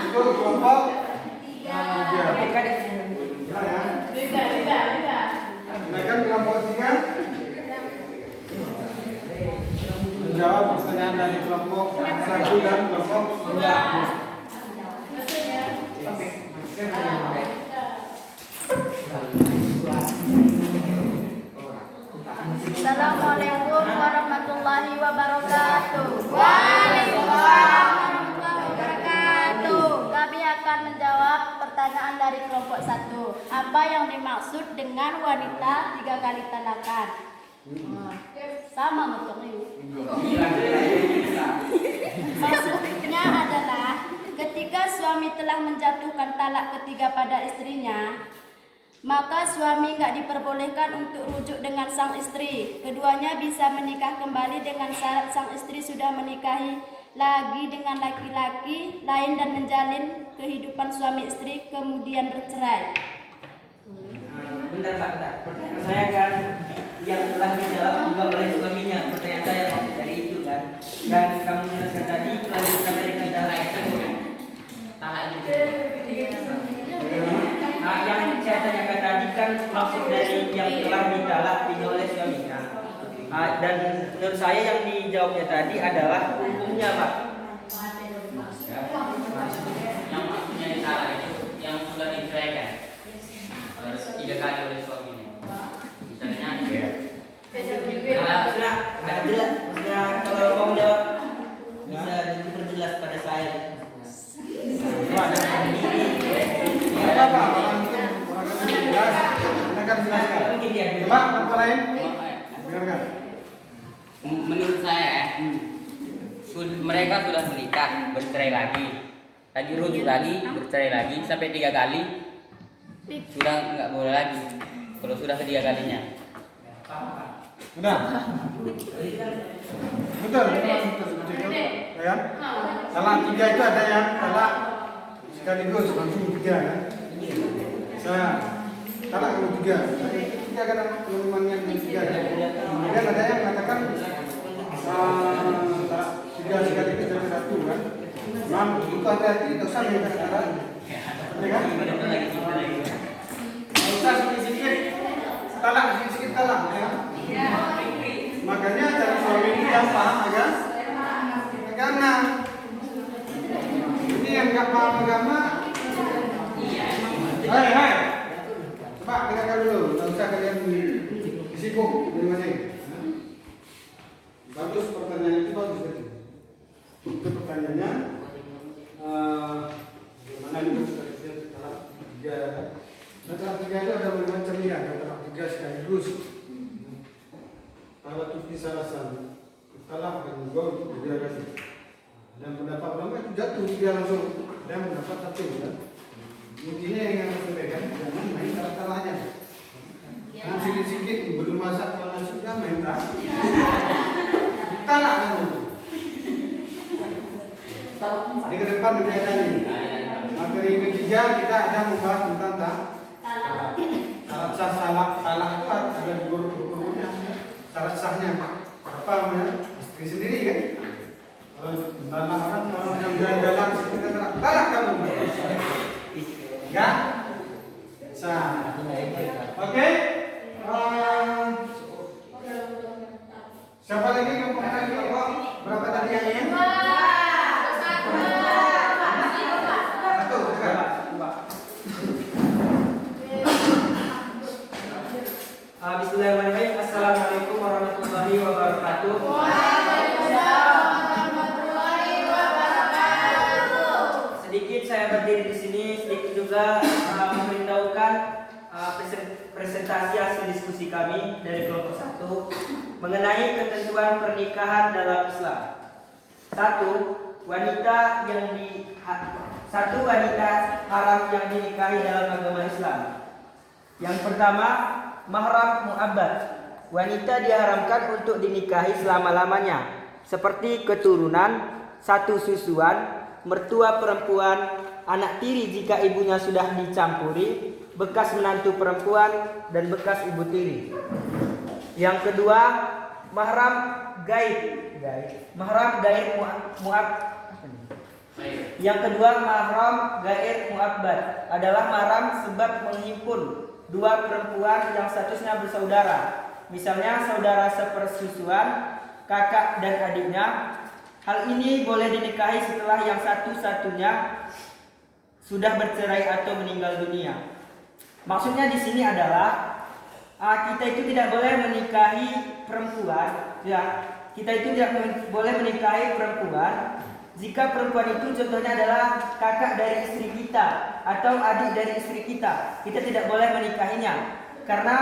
untuk kelompok 3. Silakan kelompok 3 menjawab pertanyaan dari kelompok 1 dan kelompok 2. Assalamualaikum warahmatullahi wabarakatuh. Waalaikumsalam warahmatullahi wabarakatuh. Kami akan menjawab pertanyaan dari kelompok 1. Apa yang dimaksud dengan wanita 3 kali talakan? Sama betul ini. Maksudnya adalah ketika suami telah menjatuhkan talak ketiga pada istrinya, maka suami nggak diperbolehkan untuk rujuk dengan sang istri. Keduanya bisa menikah kembali dengan syarat sang istri sudah menikahi lagi dengan laki-laki lain dan menjalin kehidupan suami istri kemudian bercerai. Bentar Pak, bentar. Pertanyaan saya kan yang telah dijawab juga oleh suaminya. Pertanyaan saya dari itu kan. Dan kamu jelaskan tadi melanjutkan dari kata lain. Yang saya tanyakan tadi kan maksud dari yang telah ditalak tidak oleh suaminya. Dan menurut saya yang dijawabnya tadi adalah hukumnya Pak. Yang maksudnya ditalak itu yang lain? Dengarkan. Menurut saya mereka sudah menikah, bercerai lagi, lagi rujuk lagi, bercerai lagi sampai 3 kali, sudah nggak boleh lagi kalau sudah ketiga kalinya. Sudah. Betul. Ya. Talak 3 itu ada yang talak sekaligus langsung 3 kan. Saya talak yang 3. Tiga kan pengumuman yang 3. Kemudian ada yang mengatakan talak 3 sekaligus jadi 1 kan. Memang itu hati-hati dosa yang kadang-kadang. Ya kan? Dosa sedikit-sedikit. Talak sedikit-sedikit talak ya. Makanya cari suami itu gampang, ya kan? Karena ini yang nggak paham agama. Hai, coba dengarkan dulu, nggak usah kalian sibuk masing-masing. Bagus pertanyaan itu bagus betul. Itu pertanyaannya. Mana itu talak 3? Talak 3 itu ada macam ya, talak 3 sekaligus. Kalau itu disalasan, talak dan gol itu dia kasih. Dan pendapat ulama itu jatuh dia langsung. Dan pendapat satu kan. Intinya yang harus sampaikan jangan main talak-talaknya. Yang sedikit-sedikit belum masak kalau sudah main talak. Talak kan. Di ke depan berkaitan ini. Materi ketiga kita ada membahas tentang talak. Talak itu ada guru-gurunya. Syarat sahnya apa namanya istri sendiri kan? Kalau orang yang jalan-jalan kita talak kamu, ya? Sah. Oke. Siapa lagi yang mau tanya kelompok? Berapa tadi yang ini? Satu. Bismillahirrahmanirrahim. Assalamualaikum warahmatullahi wabarakatuh. Sedikit saya berdiri di sini, sedikit juga memberitahukan presentasi hasil diskusi kami dari kelompok 1 mengenai ketentuan pernikahan dalam Islam. Satu wanita haram yang dinikahi dalam agama Islam. Yang pertama, mahram mu'abbad. Wanita diharamkan untuk dinikahi selama-lamanya, seperti keturunan, satu susuan, mertua perempuan, anak tiri jika ibunya sudah dicampuri, bekas menantu perempuan, dan bekas ibu tiri. Yang kedua, mahram gaib. Yang kedua, mahram gaib mu'abbad adalah mahram sebab menghimpun dua perempuan yang statusnya bersaudara, misalnya saudara sepersusuan, kakak dan adiknya. Hal ini boleh dinikahi setelah yang satu-satunya sudah bercerai atau meninggal dunia. Maksudnya di sini adalah kita itu tidak boleh menikahi perempuan, ya. Kita itu tidak boleh menikahi perempuan jika perempuan itu contohnya adalah kakak dari istri kita atau adik dari istri kita. Kita tidak boleh menikahinya karena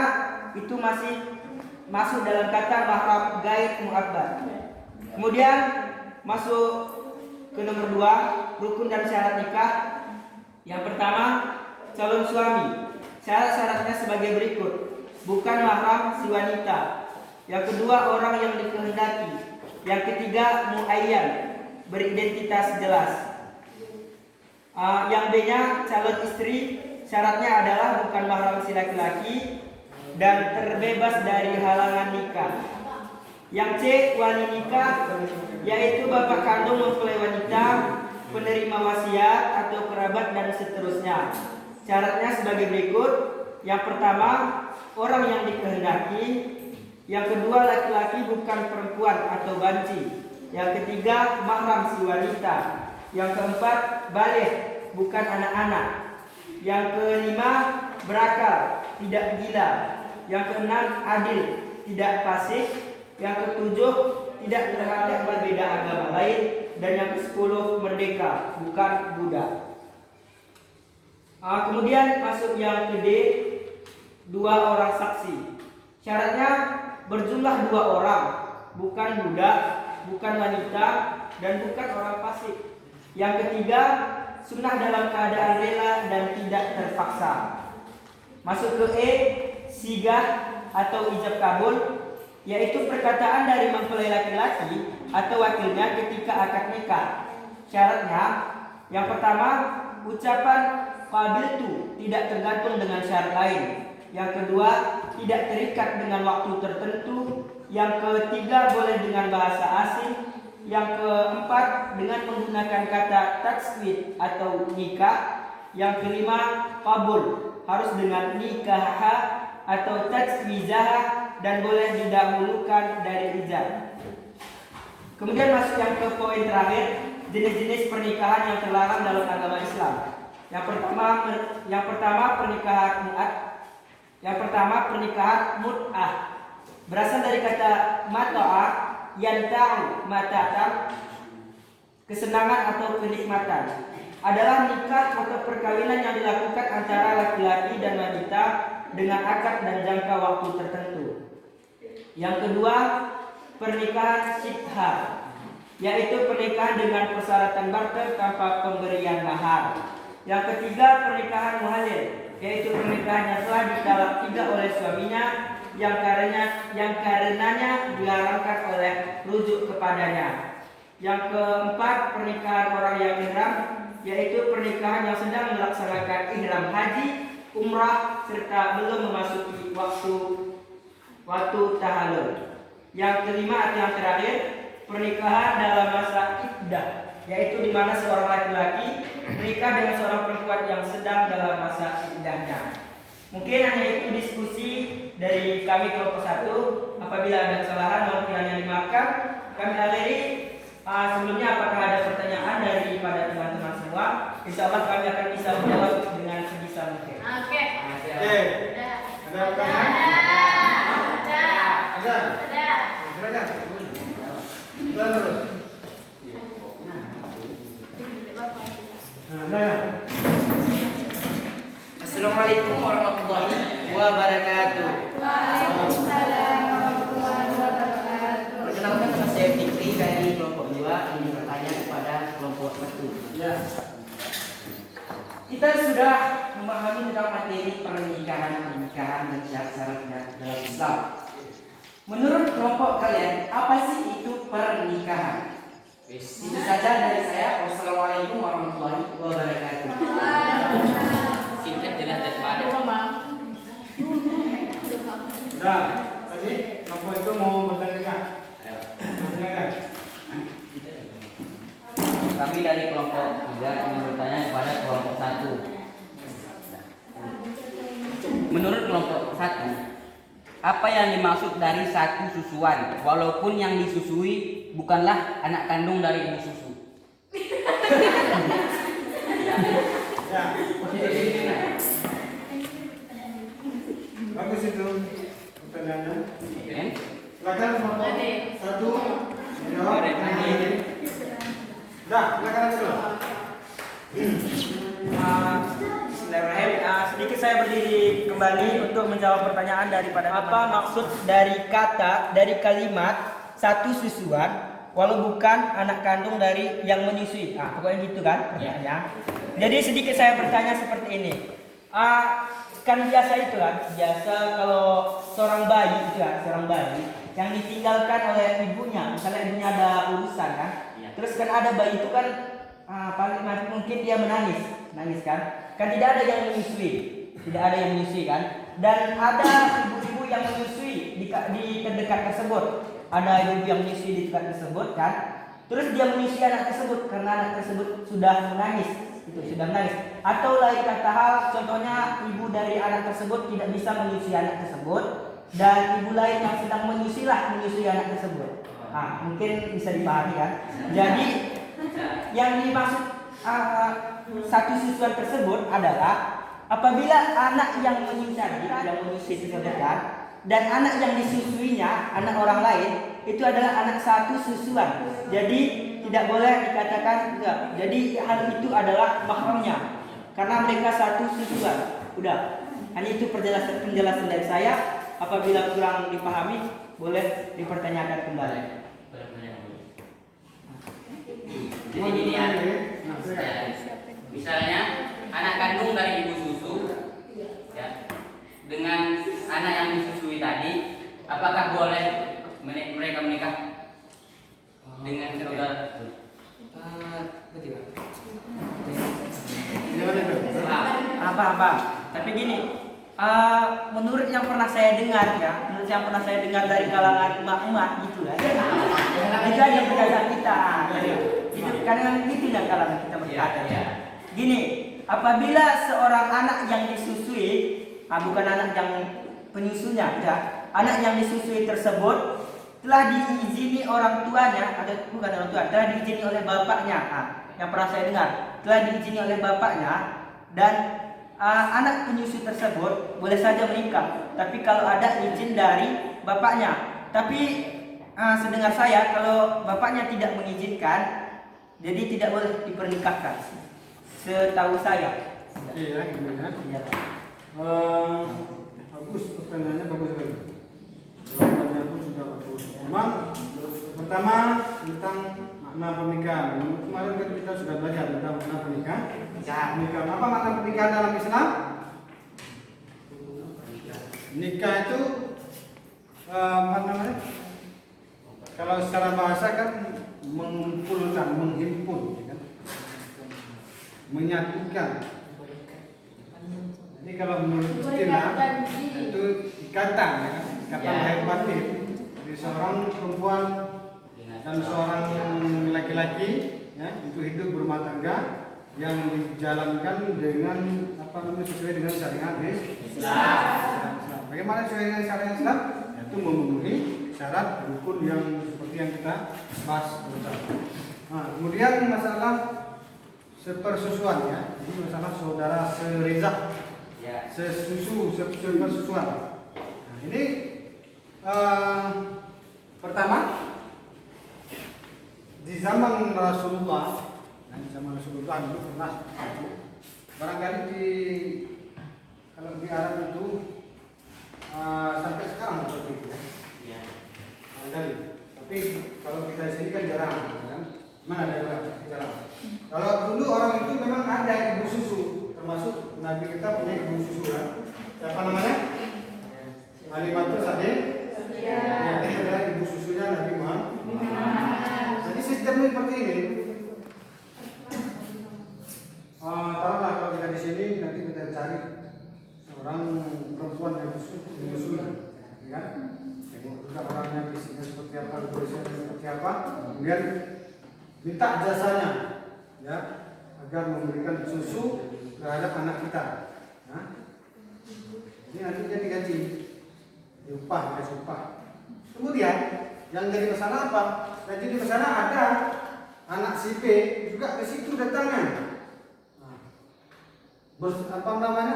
itu masih masuk dalam kata mahram gaib mu'abbad. Kemudian masuk ke nomor 2, rukun dan syarat nikah. Yang pertama, calon suami. Syarat-syaratnya sebagai berikut: bukan mahram si wanita. Yang kedua, orang yang dikehendaki. Yang ketiga, muayyan, beridentitas jelas. Yang B-nya calon istri, syaratnya adalah bukan mahram si laki-laki dan terbebas dari halangan nikah. Yang C, wali nikah, yaitu bapak kandung mempelai wanita, penerima wasiat atau kerabat dan seterusnya. Syaratnya sebagai berikut: yang pertama, orang yang dikehendaki. Yang kedua, laki-laki bukan perempuan atau banci. Yang ketiga, mahram si wanita. Yang keempat, baligh, bukan anak-anak. Yang kelima, berakal, tidak gila. Yang keenam, adil, tidak fasik. Yang ketujuh, tidak terhadap berbeda agama lain. Dan yang ke-10, merdeka, bukan budak. Kemudian masuk yang ke D, 2 orang saksi. Syaratnya berjumlah 2 orang, bukan budak, bukan wanita, dan bukan orang fasik. Yang ketiga, sunnah dalam keadaan rela dan tidak terpaksa. Masuk ke E, sigah atau ijab kabul, yaitu perkataan dari mempelai laki-laki atau wakilnya ketika akad nikah. Syaratnya, yang pertama, ucapan qabiltu tidak tergantung dengan syarat lain. Yang kedua, tidak terikat dengan waktu tertentu. Yang ketiga, boleh dengan bahasa asing. Yang keempat, dengan menggunakan kata tatswid atau nikah. Yang kelima, qabul, harus dengan nikah atau tatswijah dan boleh didahulukan dari ijab. Kemudian masuk yang ke poin terakhir, jenis-jenis pernikahan yang terlarang dalam agama Islam. Yang pertama pernikahan mu'at. Yang pertama pernikahan mut'ah. Berasal dari kata mata'ah, yanta'u mata'ah, kesenangan atau kenikmatan. Adalah nikah atau perkawinan yang dilakukan antara laki-laki dan wanita dengan akad dan jangka waktu tertentu. Yang kedua, pernikahan sitha, yaitu pernikahan dengan persyaratan barter tanpa pemberian mahar. Yang ketiga, pernikahan muhalil, yaitu pernikahan yang telah ditalak 3 oleh suaminya yang karenanya dilarangkan oleh rujuk kepadanya. Yang keempat, pernikahan orang yang ihram, yaitu pernikahan yang sedang melaksanakan ihram haji, umrah, serta belum memasuki waktu tahallul. Yang kelima atau yang terakhir, pernikahan dalam masa iddah, yaitu di mana seorang laki-laki menikah dengan seorang perempuan yang sedang dalam masa iddahnya. Mungkin hanya itu diskusi dari kami kelompok 1. Apabila ada kesalahan mohon kiranya dimaafkan. Kami akhiri. Sebelumnya apakah ada pertanyaan daripada teman-teman semua? Insya Allah kami akan bisa menjawab dengan sebisa mungkin. Oke. Oke. Ada pertanyaan? Ada. Silakan. Terus. Assalamualaikum warahmatullahi wabarakatuh. Waalaikumsalam warahmatullahi wabarakatuh. Perkenalkan, nama saya Fikri dari kelompok 2 ingin bertanya kepada kelompok 1. Ya. Kita sudah memahami tentang materi pernikahan dan syarat-syaratnya dalam Islam. Menurut kelompok kalian, apa sih itu pernikahan? Itu saja dari saya. Wassalamualaikum warahmatullahi wabarakatuh. Singkat, jelas dan padat. Nah, tadi kelompok itu mau bertanya. Silakan. Kami dari kelompok 3 ingin bertanya kepada kelompok 1. Menurut kelompok 1, apa yang dimaksud dari satu susuan, walaupun yang disusui bukanlah anak kandung dari ibu susu? Ya. Bagus itu pertanyaannya. Silakan kelompok 1. Jawab. Dah, silakan dulu. Bismillahirrahmanirrahim. Sedikit saya berdiri kembali untuk menjawab pertanyaan daripada apa maksud dari kalimat satu susuan walau bukan anak kandung dari yang menyusui. Pokoknya gitu kan pertanyaannya. Jadi sedikit saya bertanya seperti ini. Kan biasa itu kan, biasa kalau seorang bayi yang ditinggalkan oleh ibunya, misalnya ibunya ada urusan kan, terus kan ada bayi itu kan paling mungkin dia menangis kan tidak ada yang menyusui kan, dan ada ibu-ibu yang menyusui di terdekat tersebut, ada ibu yang menyusui di dekat tersebut kan, terus dia menyusui anak tersebut karena anak tersebut sudah menangis, atau lain kata hal, contohnya ibu dari anak tersebut tidak bisa menyusui anak tersebut dan ibu lain yang sedang menyusui anak tersebut. Mungkin bisa dipahami kan. Jadi yang dimaksud satu susuan tersebut adalah apabila anak yang menyusui tersebut kan, dan anak yang disusuinya anak orang lain itu adalah anak satu susuan. Jadi tidak boleh dikatakan enggak. Jadi hal itu adalah mahramnya karena mereka satu susuan. Udah. Hanya itu penjelasan dari saya. apabila kurang dipahami boleh dipertanyakan kembali. Jadi gini ya, misalnya anak kandung dari ibu susu ya, dengan anak yang disusui tadi, apakah boleh mereka menikah dengan saudara? Apa? Tapi gini, menurut yang pernah saya dengar dari kalangan emak-emak gitu ya. Itu aja penjelasan kita. Itu kadang itu yang kalangan kita berkata. Gini, apabila seorang anak yang disusui, bukan anak yang penyusunya, ya, anak yang disusui tersebut telah diizini orang tuanya, atau bukan orang tua, telah diizini oleh bapaknya. Yang pernah saya dengar, telah diizini oleh bapaknya, dan anak penyusui tersebut boleh saja menikah, tapi kalau ada izin dari bapaknya. Tapi sedengar saya, kalau bapaknya tidak mengizinkan, jadi tidak boleh dipernikahkan. Setahu saya. Iya, gitu ya. Ya. Bagus, pertanyaannya bagus sekali. Jawabannya pun sudah bagus. Memang pertama tentang makna pernikahan. Kemarin kan kita sudah belajar tentang makna pernikahan. Pernikahan. Apa makna pernikahan dalam Islam? Nikah itu apa namanya? Kalau secara bahasa kan mengumpulkan, menghimpun, ya kan? Menyatukan. Ini kalau menurut istilah itu ikatan, ya kan? Ikatan lahir batin. Jadi seorang perempuan dan seorang laki-laki, ya, itu hidup berumah tangga yang dijalankan dengan apa namanya, sesuai dengan syariat Islam. Bagaimana sesuai dengan syariat Islam? Yaitu memenuhi syarat rukun yang seperti yang kita bahas bersama. Nah, kemudian masalah sepersusuan, ya. Ini masalah saudara serezah, sepersusuan. Nah, ini pertama di zaman Rasulullah, itu pernah barangkali kalau di Arab itu sampai sekarang seperti itu, ya. Barangkali. Tapi kalau kita di sini kan jarang, kan? Mana ada jarang. Kalau dulu orang itu memang ada ibu susu, termasuk Nabi kita punya ibu susu, kan? Siapa namanya? Halimatus Sa'diyah. Yang adalah ibu susunya Nabi Muhammad. Jadi sistemnya seperti ini. Taruhlah kalau kita di sini nanti kita cari seorang perempuan yang menyusui, ya kan? Tengok juga orangnya fisiknya seperti apa, tulisannya seperti apa, kemudian minta jasanya, ya, agar memberikan susu terhadap anak kita. Nah, ini nantinya digaji, dikasih upah. Kemudian yang jadi masalah apa? Yang jadi masalah ada anak si B juga ke situ datangnya.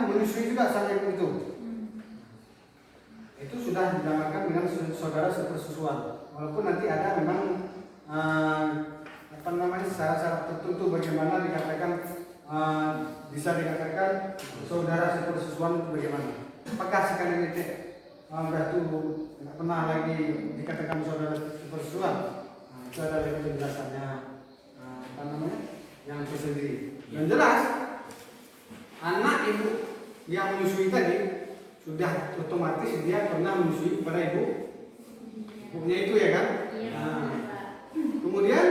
Menyusui juga sampai itu. Itu sudah dinamakan dengan saudara sepersusuan. Walaupun nanti ada memang syarat-syarat tertentu bagaimana dikatakan bisa dikatakan saudara sepersusuan itu bagaimana. Apakah sekarang itu nggak pernah lagi dikatakan saudara sepersusuan? Itu ada lagi penjelasannya yang tersendiri. Yang jelas anak ibu yang menyusui tadi sudah otomatis dia pernah menyusui kepada ibunya itu, ya kan? Nah, kemudian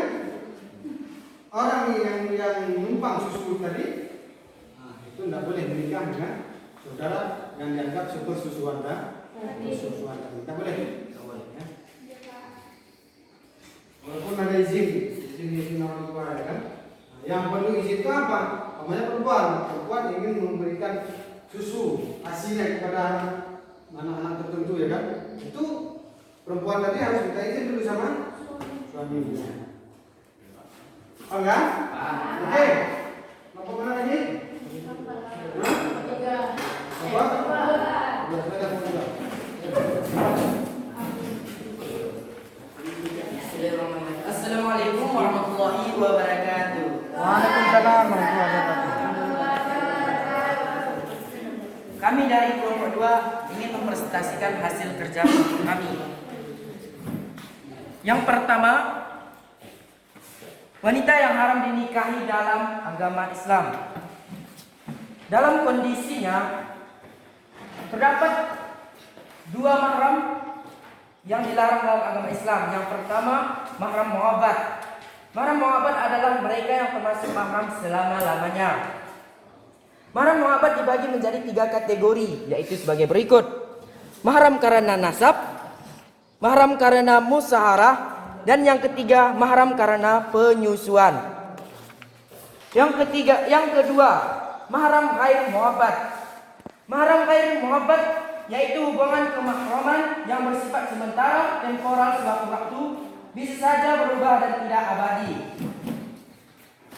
orang yang menumpang susu tadi, itu tidak boleh menikah dengan saudara yang dianggap sepersusuan tadi. Tidak boleh. Ya. Walaupun ada izin orang tua, ya kan? Yang perlu izin itu apa? Namanya perempuan ingin memberikan susu asinya kepada anak-anak tertentu, ya kan? Itu perempuan tadi harus minta izin dulu sama suaminya. Oh enggak? Oke. Mau kemana lagi? Apa? Assalamualaikum warahmatullahi wabarakatuh. Waalaikumsalam warahmatullahi wabarakatuh. kami dari kelompok 2 ingin mempresentasikan hasil kerja kami. Yang pertama, wanita yang haram dinikahi dalam agama Islam. Dalam kondisinya terdapat 2 mahram yang dilarang dalam agama Islam. Yang pertama, mahram mu'abbad. Mahram mu'abbad adalah mereka yang termasuk mahram selama-lamanya. Mahram mu'abbad dibagi menjadi 3 kategori, yaitu sebagai berikut. Mahram karena nasab, mahram karena musaharah, dan yang ketiga mahram karena penyusuan. Yang kedua, mahram ghair mu'abbad. Mahram ghair mu'abbad yaitu hubungan kemahraman yang bersifat sementara, temporal, sewaktu-waktu, bisa saja berubah dan tidak abadi.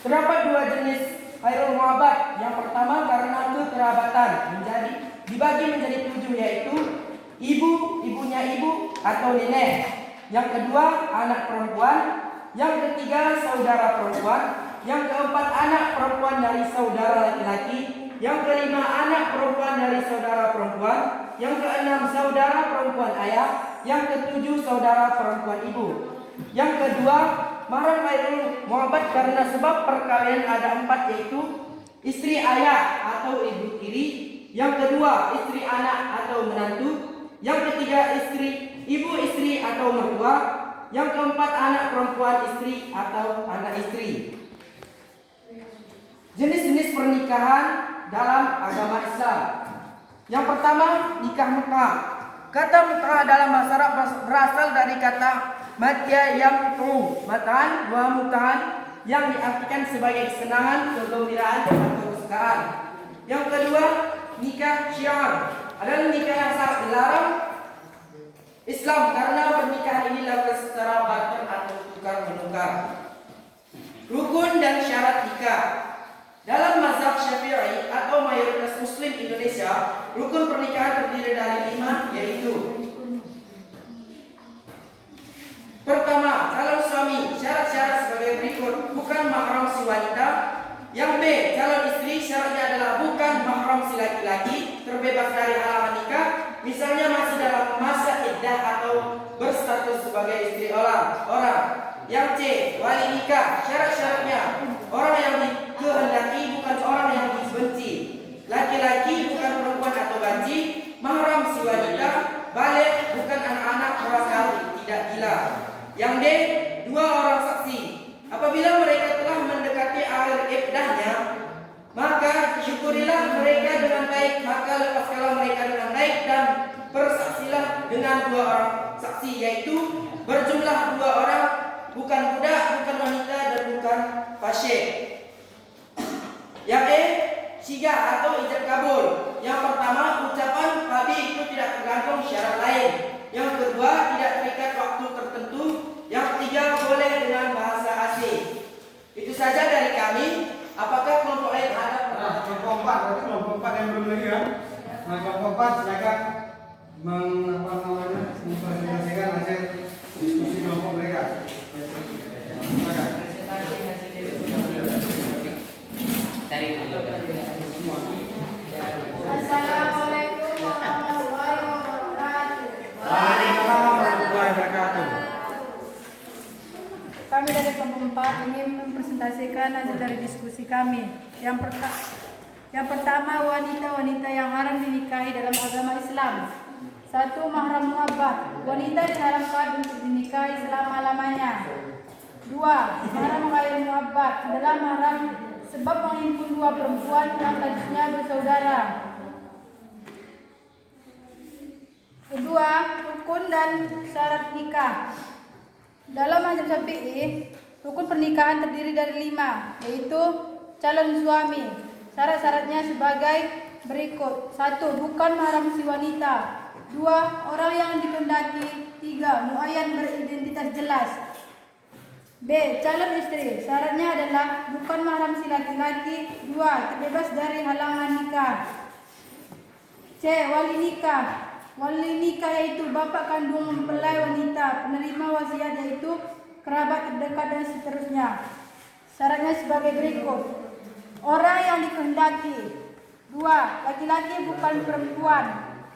Terdapat 2 jenis ghairul mu'abbad. Yang pertama karena kekerabatan dibagi menjadi 7, yaitu ibu, ibunya ibu atau nenek. Yang kedua anak perempuan. Yang ketiga saudara perempuan. Yang keempat anak perempuan dari saudara laki-laki. Yang kelima anak perempuan dari saudara perempuan. Yang keenam saudara perempuan ayah. Yang ketujuh saudara perempuan ibu. Yang kedua mahram ghairul mu'abbad karena sebab perkawinan ada 4, yaitu istri ayah atau ibu tiri. Yang kedua istri anak atau menantu. Yang ketiga ibu istri atau mertua. Yang keempat anak perempuan istri atau anak istri. Jenis-jenis pernikahan dalam agama Islam. Yang pertama, nikah Mekah. Kata Mekah dalam bahasa Arab berasal dari kata matya yang matahan wa mutahan, yang diartikan sebagai kesenangan, kegembiraan, atau kesukaan. Yang kedua, nikah syiar adalah nikah yang sangat dilarang Islam karena pernikahan ini dilakukan secara batin atau tukar-menukar. Rukun dan syarat nikah. Dalam mazhab Syafi'i atau mayoritas Muslim Indonesia, rukun pernikahan terdiri dari 5, yaitu: pertama, calon suami. Syarat-syarat sebagai berikut: bukan mahram si wanita. Yang B, calon istri. Syaratnya adalah bukan mahram si laki-laki, terbebas dari halangan nikah, misalnya masih dalam masa iddah atau berstatus sebagai istri orang. Yang C, wali nikah. Syarat-syaratnya: orang yang dikehendaki bukan orang yang dibenci, laki-laki bukan perempuan atau banci, mahram si wanita, balik bukan anak-anak, berakal, tidak gila. Yang D, 2 orang saksi. Apabila mereka telah mendekati akhir iddahnya, maka syukurilah mereka dengan baik, maka lepaskanlah mereka dengan baik dan bersaksilah dengan 2 orang saksi, yaitu berjumlah 2 orang, bukan budak, bukan wanita, dan bukan fasyik. Yang E, siga atau ijab kabul. Yang pertama, ucapan babi itu tidak tergantung syarat lain. Yang kedua, tidak terikat waktu tertentu. Yang ketiga, boleh dengan bahasa asing. Itu saja dari kami. Apakah kelompok lain ada? Kelompok 4, berarti kelompok 4 yang belum lagi kan? Nah, kelompok 4 silakan mempresentasikan hasil diskusi kelompok mereka. Silakan. Assalamualaikum warahmatullahi wabarakatuh. Waalaikumsalam warahmatullahi wabarakatuh. Kami dari kelompok 4 ingin mempresentasikan hasil dari diskusi kami. Yang pertama, wanita-wanita yang haram dinikahi dalam agama Islam. 1. Mahram mu'abbad. Wanita diharamkan untuk dinikahi selama-lamanya. 2. Mahram ghair mu'abbad adalah mahram sebab menghimpun 2 perempuan yang statusnya bersaudara. Kedua, rukun dan syarat nikah. Dalam mazhab Syafi'i, rukun pernikahan terdiri dari 5, yaitu calon suami. Syarat-syaratnya sebagai berikut: 1. Bukan mahram si wanita. 2. Orang yang dikehendaki. 3. Muayyan beridentitas jelas. B. Calon istri. Syaratnya adalah bukan mahram si laki-laki. 2. Terbebas dari halangan nikah. C. Wali nikah. Wali nikah yaitu bapak kandung mempelai wanita, penerima wasiat yaitu kerabat terdekat, dan seterusnya. Syaratnya sebagai berikut: orang yang dikehendaki. 2. Laki-laki bukan perempuan.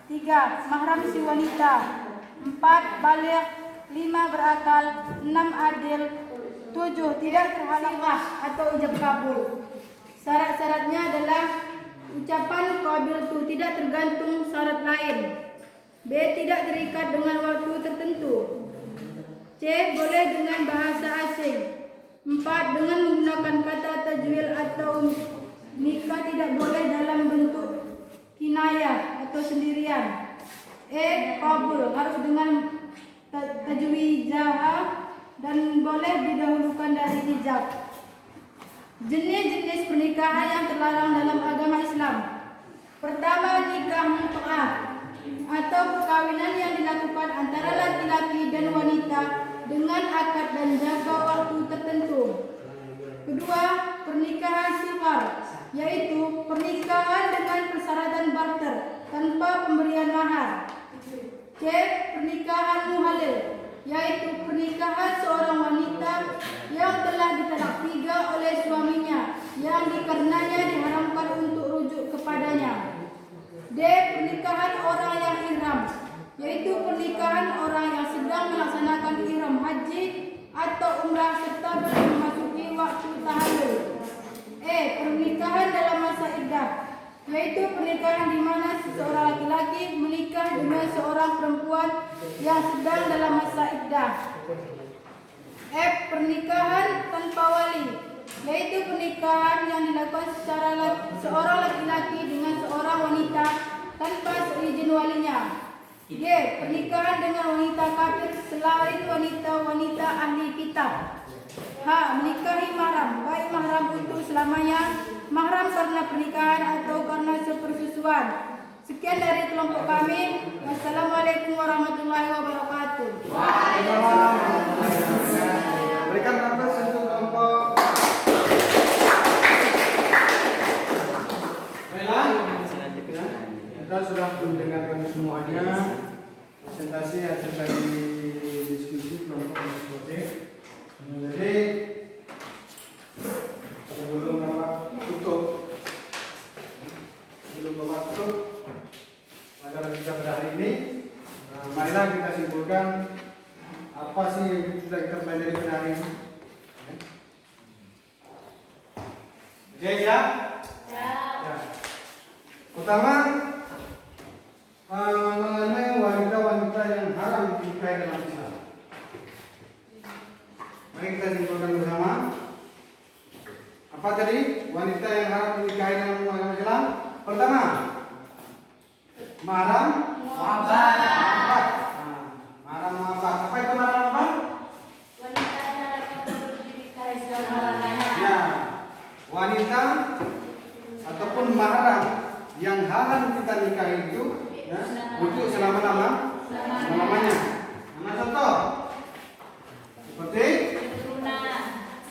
3. Mahram si wanita. 4. Baligh. 5. Berakal. 6. Adil. 7. Tidak terhalang atau ijab kabul. Syarat-syaratnya adalah ucapan qabiltu tidak tergantung syarat lain. B. Tidak terikat dengan waktu tertentu. C. Boleh dengan bahasa asing. 4. Dengan menggunakan kata tajwid atau nikah tidak boleh dalam bentuk kinayah atau sendirian. E. Qabul harus dengan tajwizah dan boleh didahulukan dari hijab. Jenis-jenis pernikahan yang terlarang dalam agama Islam. Pertama, nikah mut'ah atau perkawinan yang dilakukan antara laki-laki dan wanita dengan akad dan jangka waktu tertentu. Kedua, pernikahan sughar, yaitu pernikahan dengan persyaratan barter tanpa pemberian mahar. C. Pernikahan muhalil, yaitu pernikahan seorang wanita yang telah ditalak 3 oleh suaminya yang dikarenanya diharamkan untuk rujuk kepadanya. D. Pernikahan orang yang ihram, yaitu pernikahan orang yang sedang melaksanakan ihram haji atau umrah serta belum memasuki waktu tahallul. E. Pernikahan dalam masa iddah, yaitu pernikahan di mana seorang laki-laki menikah dengan seorang perempuan yang sedang dalam masa iddah. F. Pernikahan tanpa wali, yaitu pernikahan yang dilakukan secara seorang laki-laki dengan seorang wanita tanpa seizin walinya. G. Pernikahan dengan wanita kafir selain wanita-wanita ahli kitab. H. Menikahi mahram, baik mahram untuk selamanya, mahram karena pernikahan atau karena sepersusuan. Sekian dari kelompok kami. Wassalamualaikum warahmatullahi wabarakatuh. Berikan nafas untuk kelompok. Baiklah, kita sudah mendengarkan semuanya presentasi hasil dari diskusi kelompok diskusi. Jadi sebelum Bapak tutup pada kita pada hari ini, marilah kita simpulkan apa sih yang sudah kita pelajari pada hari ini. Oke ya? Ya. Pertama, mengenai wanita-wanita yang haram dinikahi dalam Islam. Mari kita simpulkan bersama. Apa tadi wanita yang haram dinikahi dalam agama Islam? Pertama, mahram muhabbat. Mahram muhabbat. Apa itu mahram muhabbat? Wanita yang dinikahi selama-lamanya. Ya, wanita ataupun mahram yang haram kita nikahi itu ya, untuk selamanya. Mana contoh?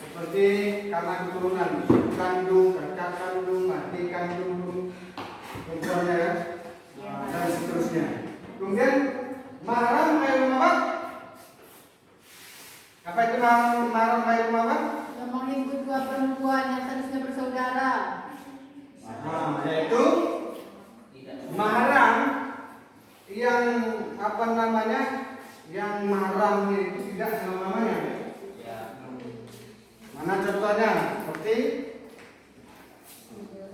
Seperti karena keturunan, kandung, kakak kandung, adik kandung, perempuannya ya, dan seterusnya. Kemudian mahram ghairul muhabbat. Apa itu mahram ghairul muhabbat? Yang mengikut 2 perempuan yang seharusnya bersaudara. Yaitu mahram yang apa namanya, yang mahramnya itu tidak selama-lamanya. Mana contohnya? Seperti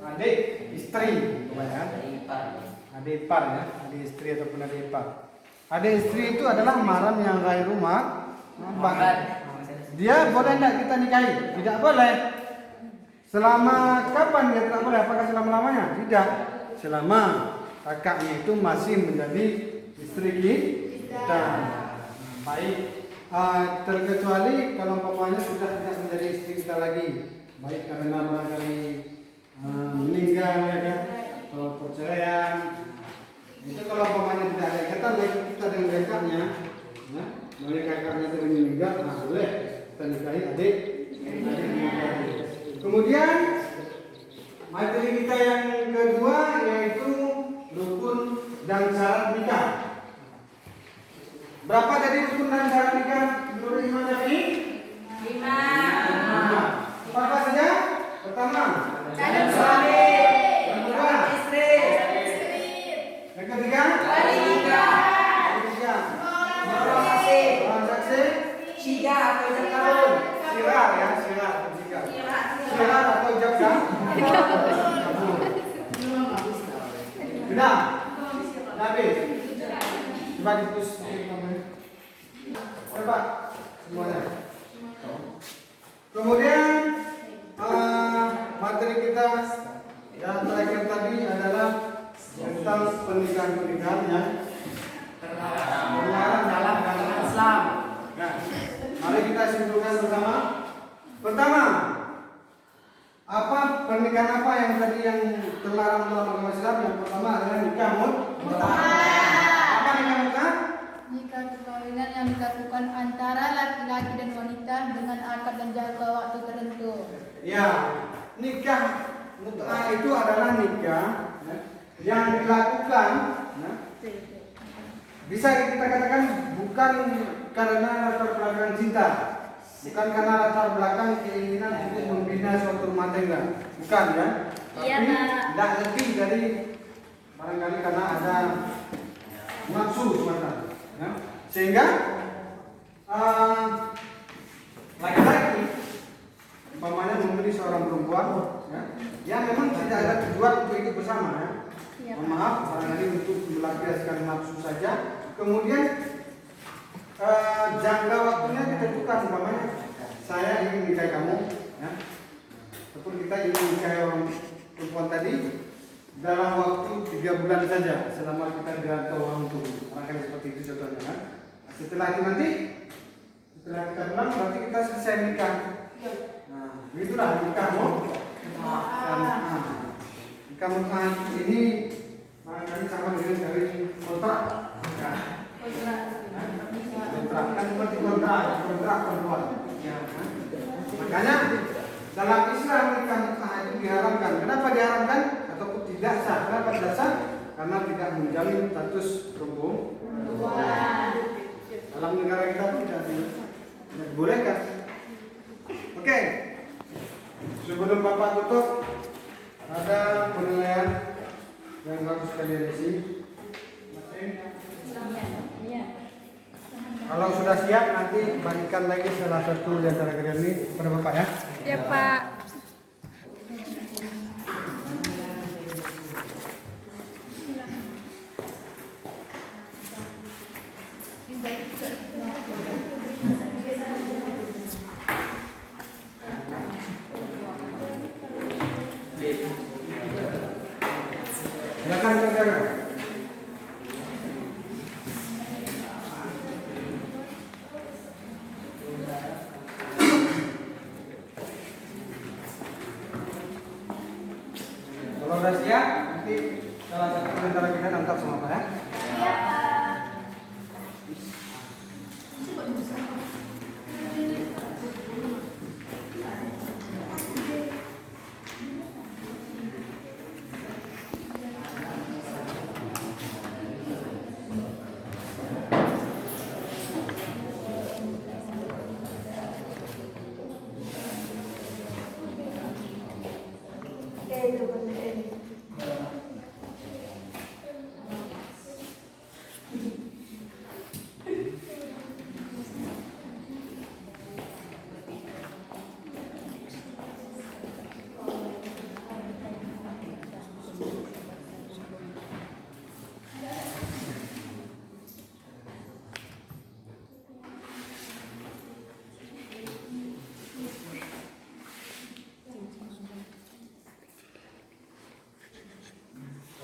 adik istri, adik ipar ya, adik istri ataupun adik ipar. Adik istri itu adalah mahram yang ghairu muhabbat. Dia boleh tidak kita nikahi? Tidak boleh. Selama kapan dia tidak boleh? Apakah selama-lamanya? Tidak. Selama kakaknya itu masih menjadi istri kita. Baik. Terkecuali kalau umpamanya sudah tidak menjadi istri kita lagi, baik karena barangkali meninggal ya kan, atau perceraian. Itu kalau umpamanya tidak ada ikatan baik kita dengan kakaknya, ya, boleh kakaknya itu meninggal, nah boleh kita nikahi adik. Kemudian materi kita yang kedua yaitu rukun dan syarat nikah. Berapa tadi rukun dan syarat nikah menurut Imam Syafi'i? 5. Apa saja? Pertama, Calon suami. kedua, Sudah? Sudah habis? Coba ditulis. Coba semuanya. Kemudian materi kita yang terakhir tadi adalah tentang pernikahan-pernikahan yang terlarang dalam agama Islam. Nah, mari kita simpulkan bersama. Pertama, apa pernikahan apa yang tadi yang terlarang dalam agama Islam? Yang pertama adalah nikah mut'ah. Apa nikah mut'ah? Nikah perkawinan yang dilakukan antara laki-laki dan wanita dengan akad dan jangka waktu tertentu. Ya, nikah mut'ah itu adalah nikah yang dilakukan bisa kita katakan bukan karena latar belakang cinta, bukan karena latar belakang keinginan untuk membina suatu rumah tangga, bukan ya? Iya, Tapi Pak. tidak lebih dari barangkali karena ada nafsu semata, ya? Sehingga laki-laki umpamanya membeli seorang perempuan, ya, yang memang tidak ada tujuan untuk hidup bersama, ya. Maaf, barangkali untuk melampiaskan nafsu saja. Kemudian jangka waktunya ditentukan, umpamanya saya ingin nikahi kamu, ya. Ataupun kita ingin nikahi orang perempuan tadi dalam waktu 3 bulan saja selama kita dirantau orang tua. Barangkali seperti itu contohnya, kan? Setelah itu nanti, setelah kita pulang berarti kita selesai nikah. Nah, itulah nikah nikah mut'ah ini barangkali sama dengan dari kontrak. Kontrak kan seperti kontrak perempuan. Ya, kan? Makanya dalam Islam nikah mut'ah itu diharamkan. Kenapa diharamkan? Ataupun tidak sah? Kenapa tidak sah? Karena tidak menjamin status perempuan. Dalam negara kita pun tidak dibolehkan. Oke. Sebelum Bapak tutup, ada penilaian yang harus kalian isi. Kalau sudah siap nanti bagikan lagi salah satu di antara kalian ini kepada Bapak, ya. Ya Pak. Silakan saudara. Kalau sudah siap, nanti salah satu di antara kita angkat sama Pak, ya. Iya, Pak.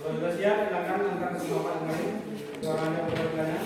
Kalau sudah siap, silakan angkat semua Pak kembali. Suaranya berkelana.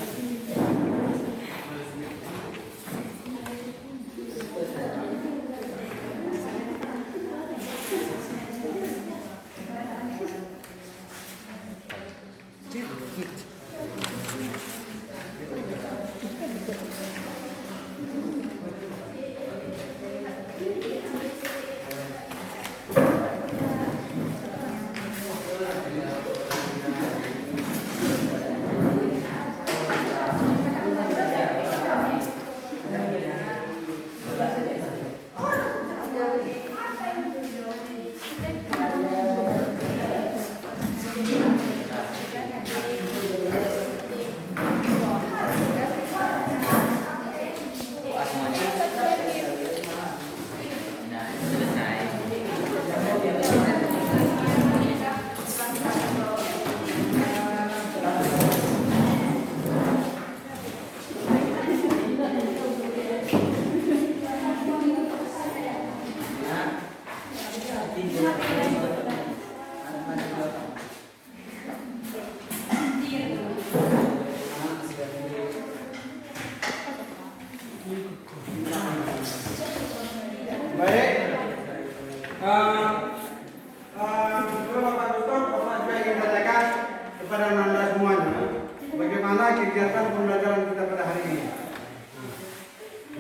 kepada Anda semuanya, bagaimana kegiatan pembelajaran kita pada hari ini.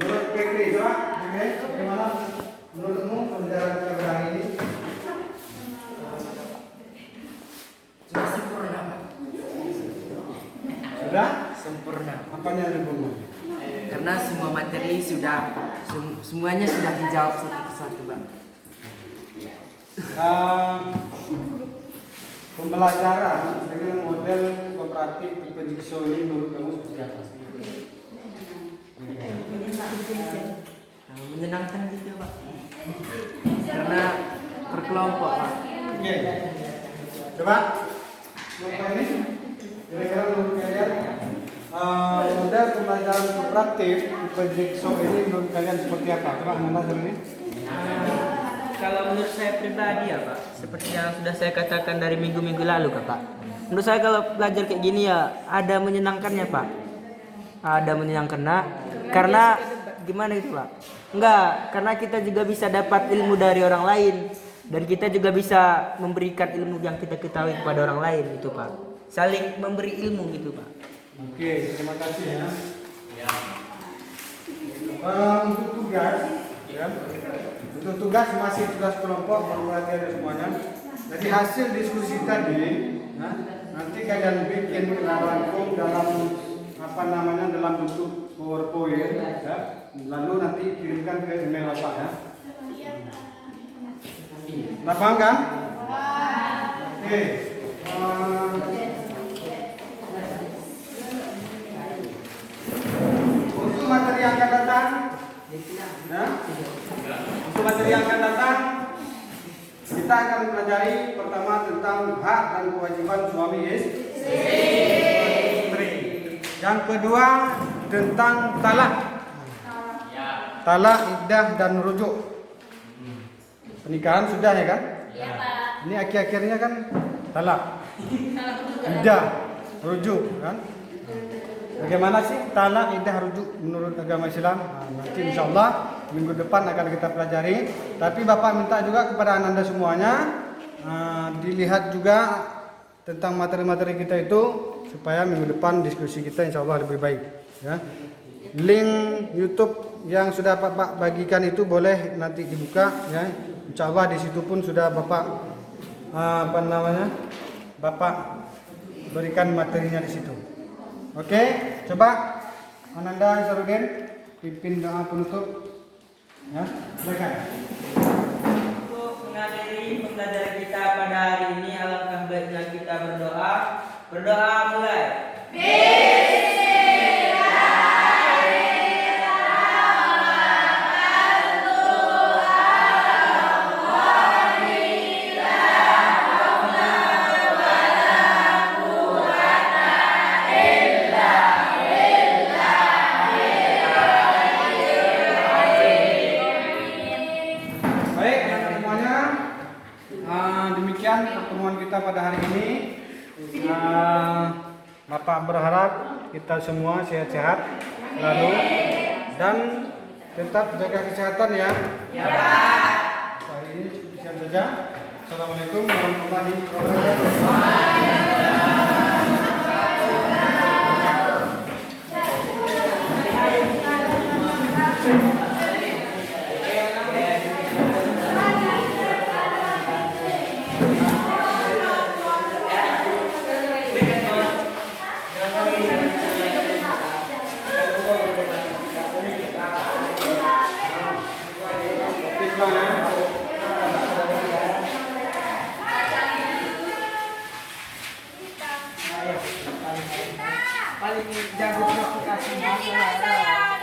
Menurut Fikri, coba, oke, bagaimana menurutmu pembelajaran kita pada hari ini? Sudah sempurna, Pak. Sudah? Sempurna. Apanya yang sempurna? Karena semua materi sudah semuanya sudah dijawab satu persatu, Bang. Pembelajaran dengan model kooperatif tipe jigsaw ini menurut kamu seperti apa? Menyenangkan juga, Pak. Karena berkelompok, Pak. Oke. Coba Bapak ini kira-kira menurut kalian model pembelajaran kooperatif tipe jigsaw ini menurut kalian seperti apa? Coba Anda ini. Kalau menurut saya pribadi ya Pak, seperti yang sudah saya katakan dari minggu-minggu lalu Pak. Menurut saya kalau belajar kayak gini ya ada menyenangkannya Pak. Ada menyenangkannya karena gimana itu Pak? Enggak, karena kita juga bisa dapat ilmu dari orang lain dan kita juga bisa memberikan ilmu yang kita ketahui kepada orang lain itu Pak. Saling memberi ilmu gitu Pak. Oke, terima kasih ya. Untuk tugas, ya. Untuk tugas masih tugas kelompok perhatian semuanya. Jadi hasil diskusi tadi, nanti kalian bikin rangkum dalam dalam bentuk PowerPoint, ya. Lalu nanti kirimkan ke email Bapak ya. Nah, paham kan? Oke. Untuk materi yang akan datang, ya. Untuk materi yang akan datang, kita akan pelajari pertama tentang hak dan kewajiban suami istri. Yang kedua tentang talak, iddah dan rujuk. Pernikahan sudah ya kan? Iya, Pak. Ini akhir-akhirnya kan talak, iddah, rujuk kan? Bagaimana sih talak, iddah, rujuk menurut agama Islam? Nanti insya Allah minggu depan akan kita pelajari. Tapi Bapak minta juga kepada Anda semuanya dilihat juga tentang materi-materi kita itu supaya minggu depan diskusi kita insya Allah lebih baik. Ya. Link YouTube yang sudah Bapak bagikan itu boleh nanti dibuka. Ya. Insya Allah di situ pun sudah Bapak Bapak berikan materinya di situ. Oke, coba Ananda Sarudin pimpin doa penutup. Ya, silakan. Untuk mengakhiri pembelajaran kita pada hari ini, alangkah baiknya kita berdoa. Berdoa mulai. Baik, semuanya. Demikian pertemuan kita pada hari ini. Bapak berharap kita semua sehat-sehat selalu dan tetap jaga kesehatan ya. Hari ini sekian saja. Assalamualaikum warahmatullahi wabarakatuh. Paling jago komunikasi bahasa.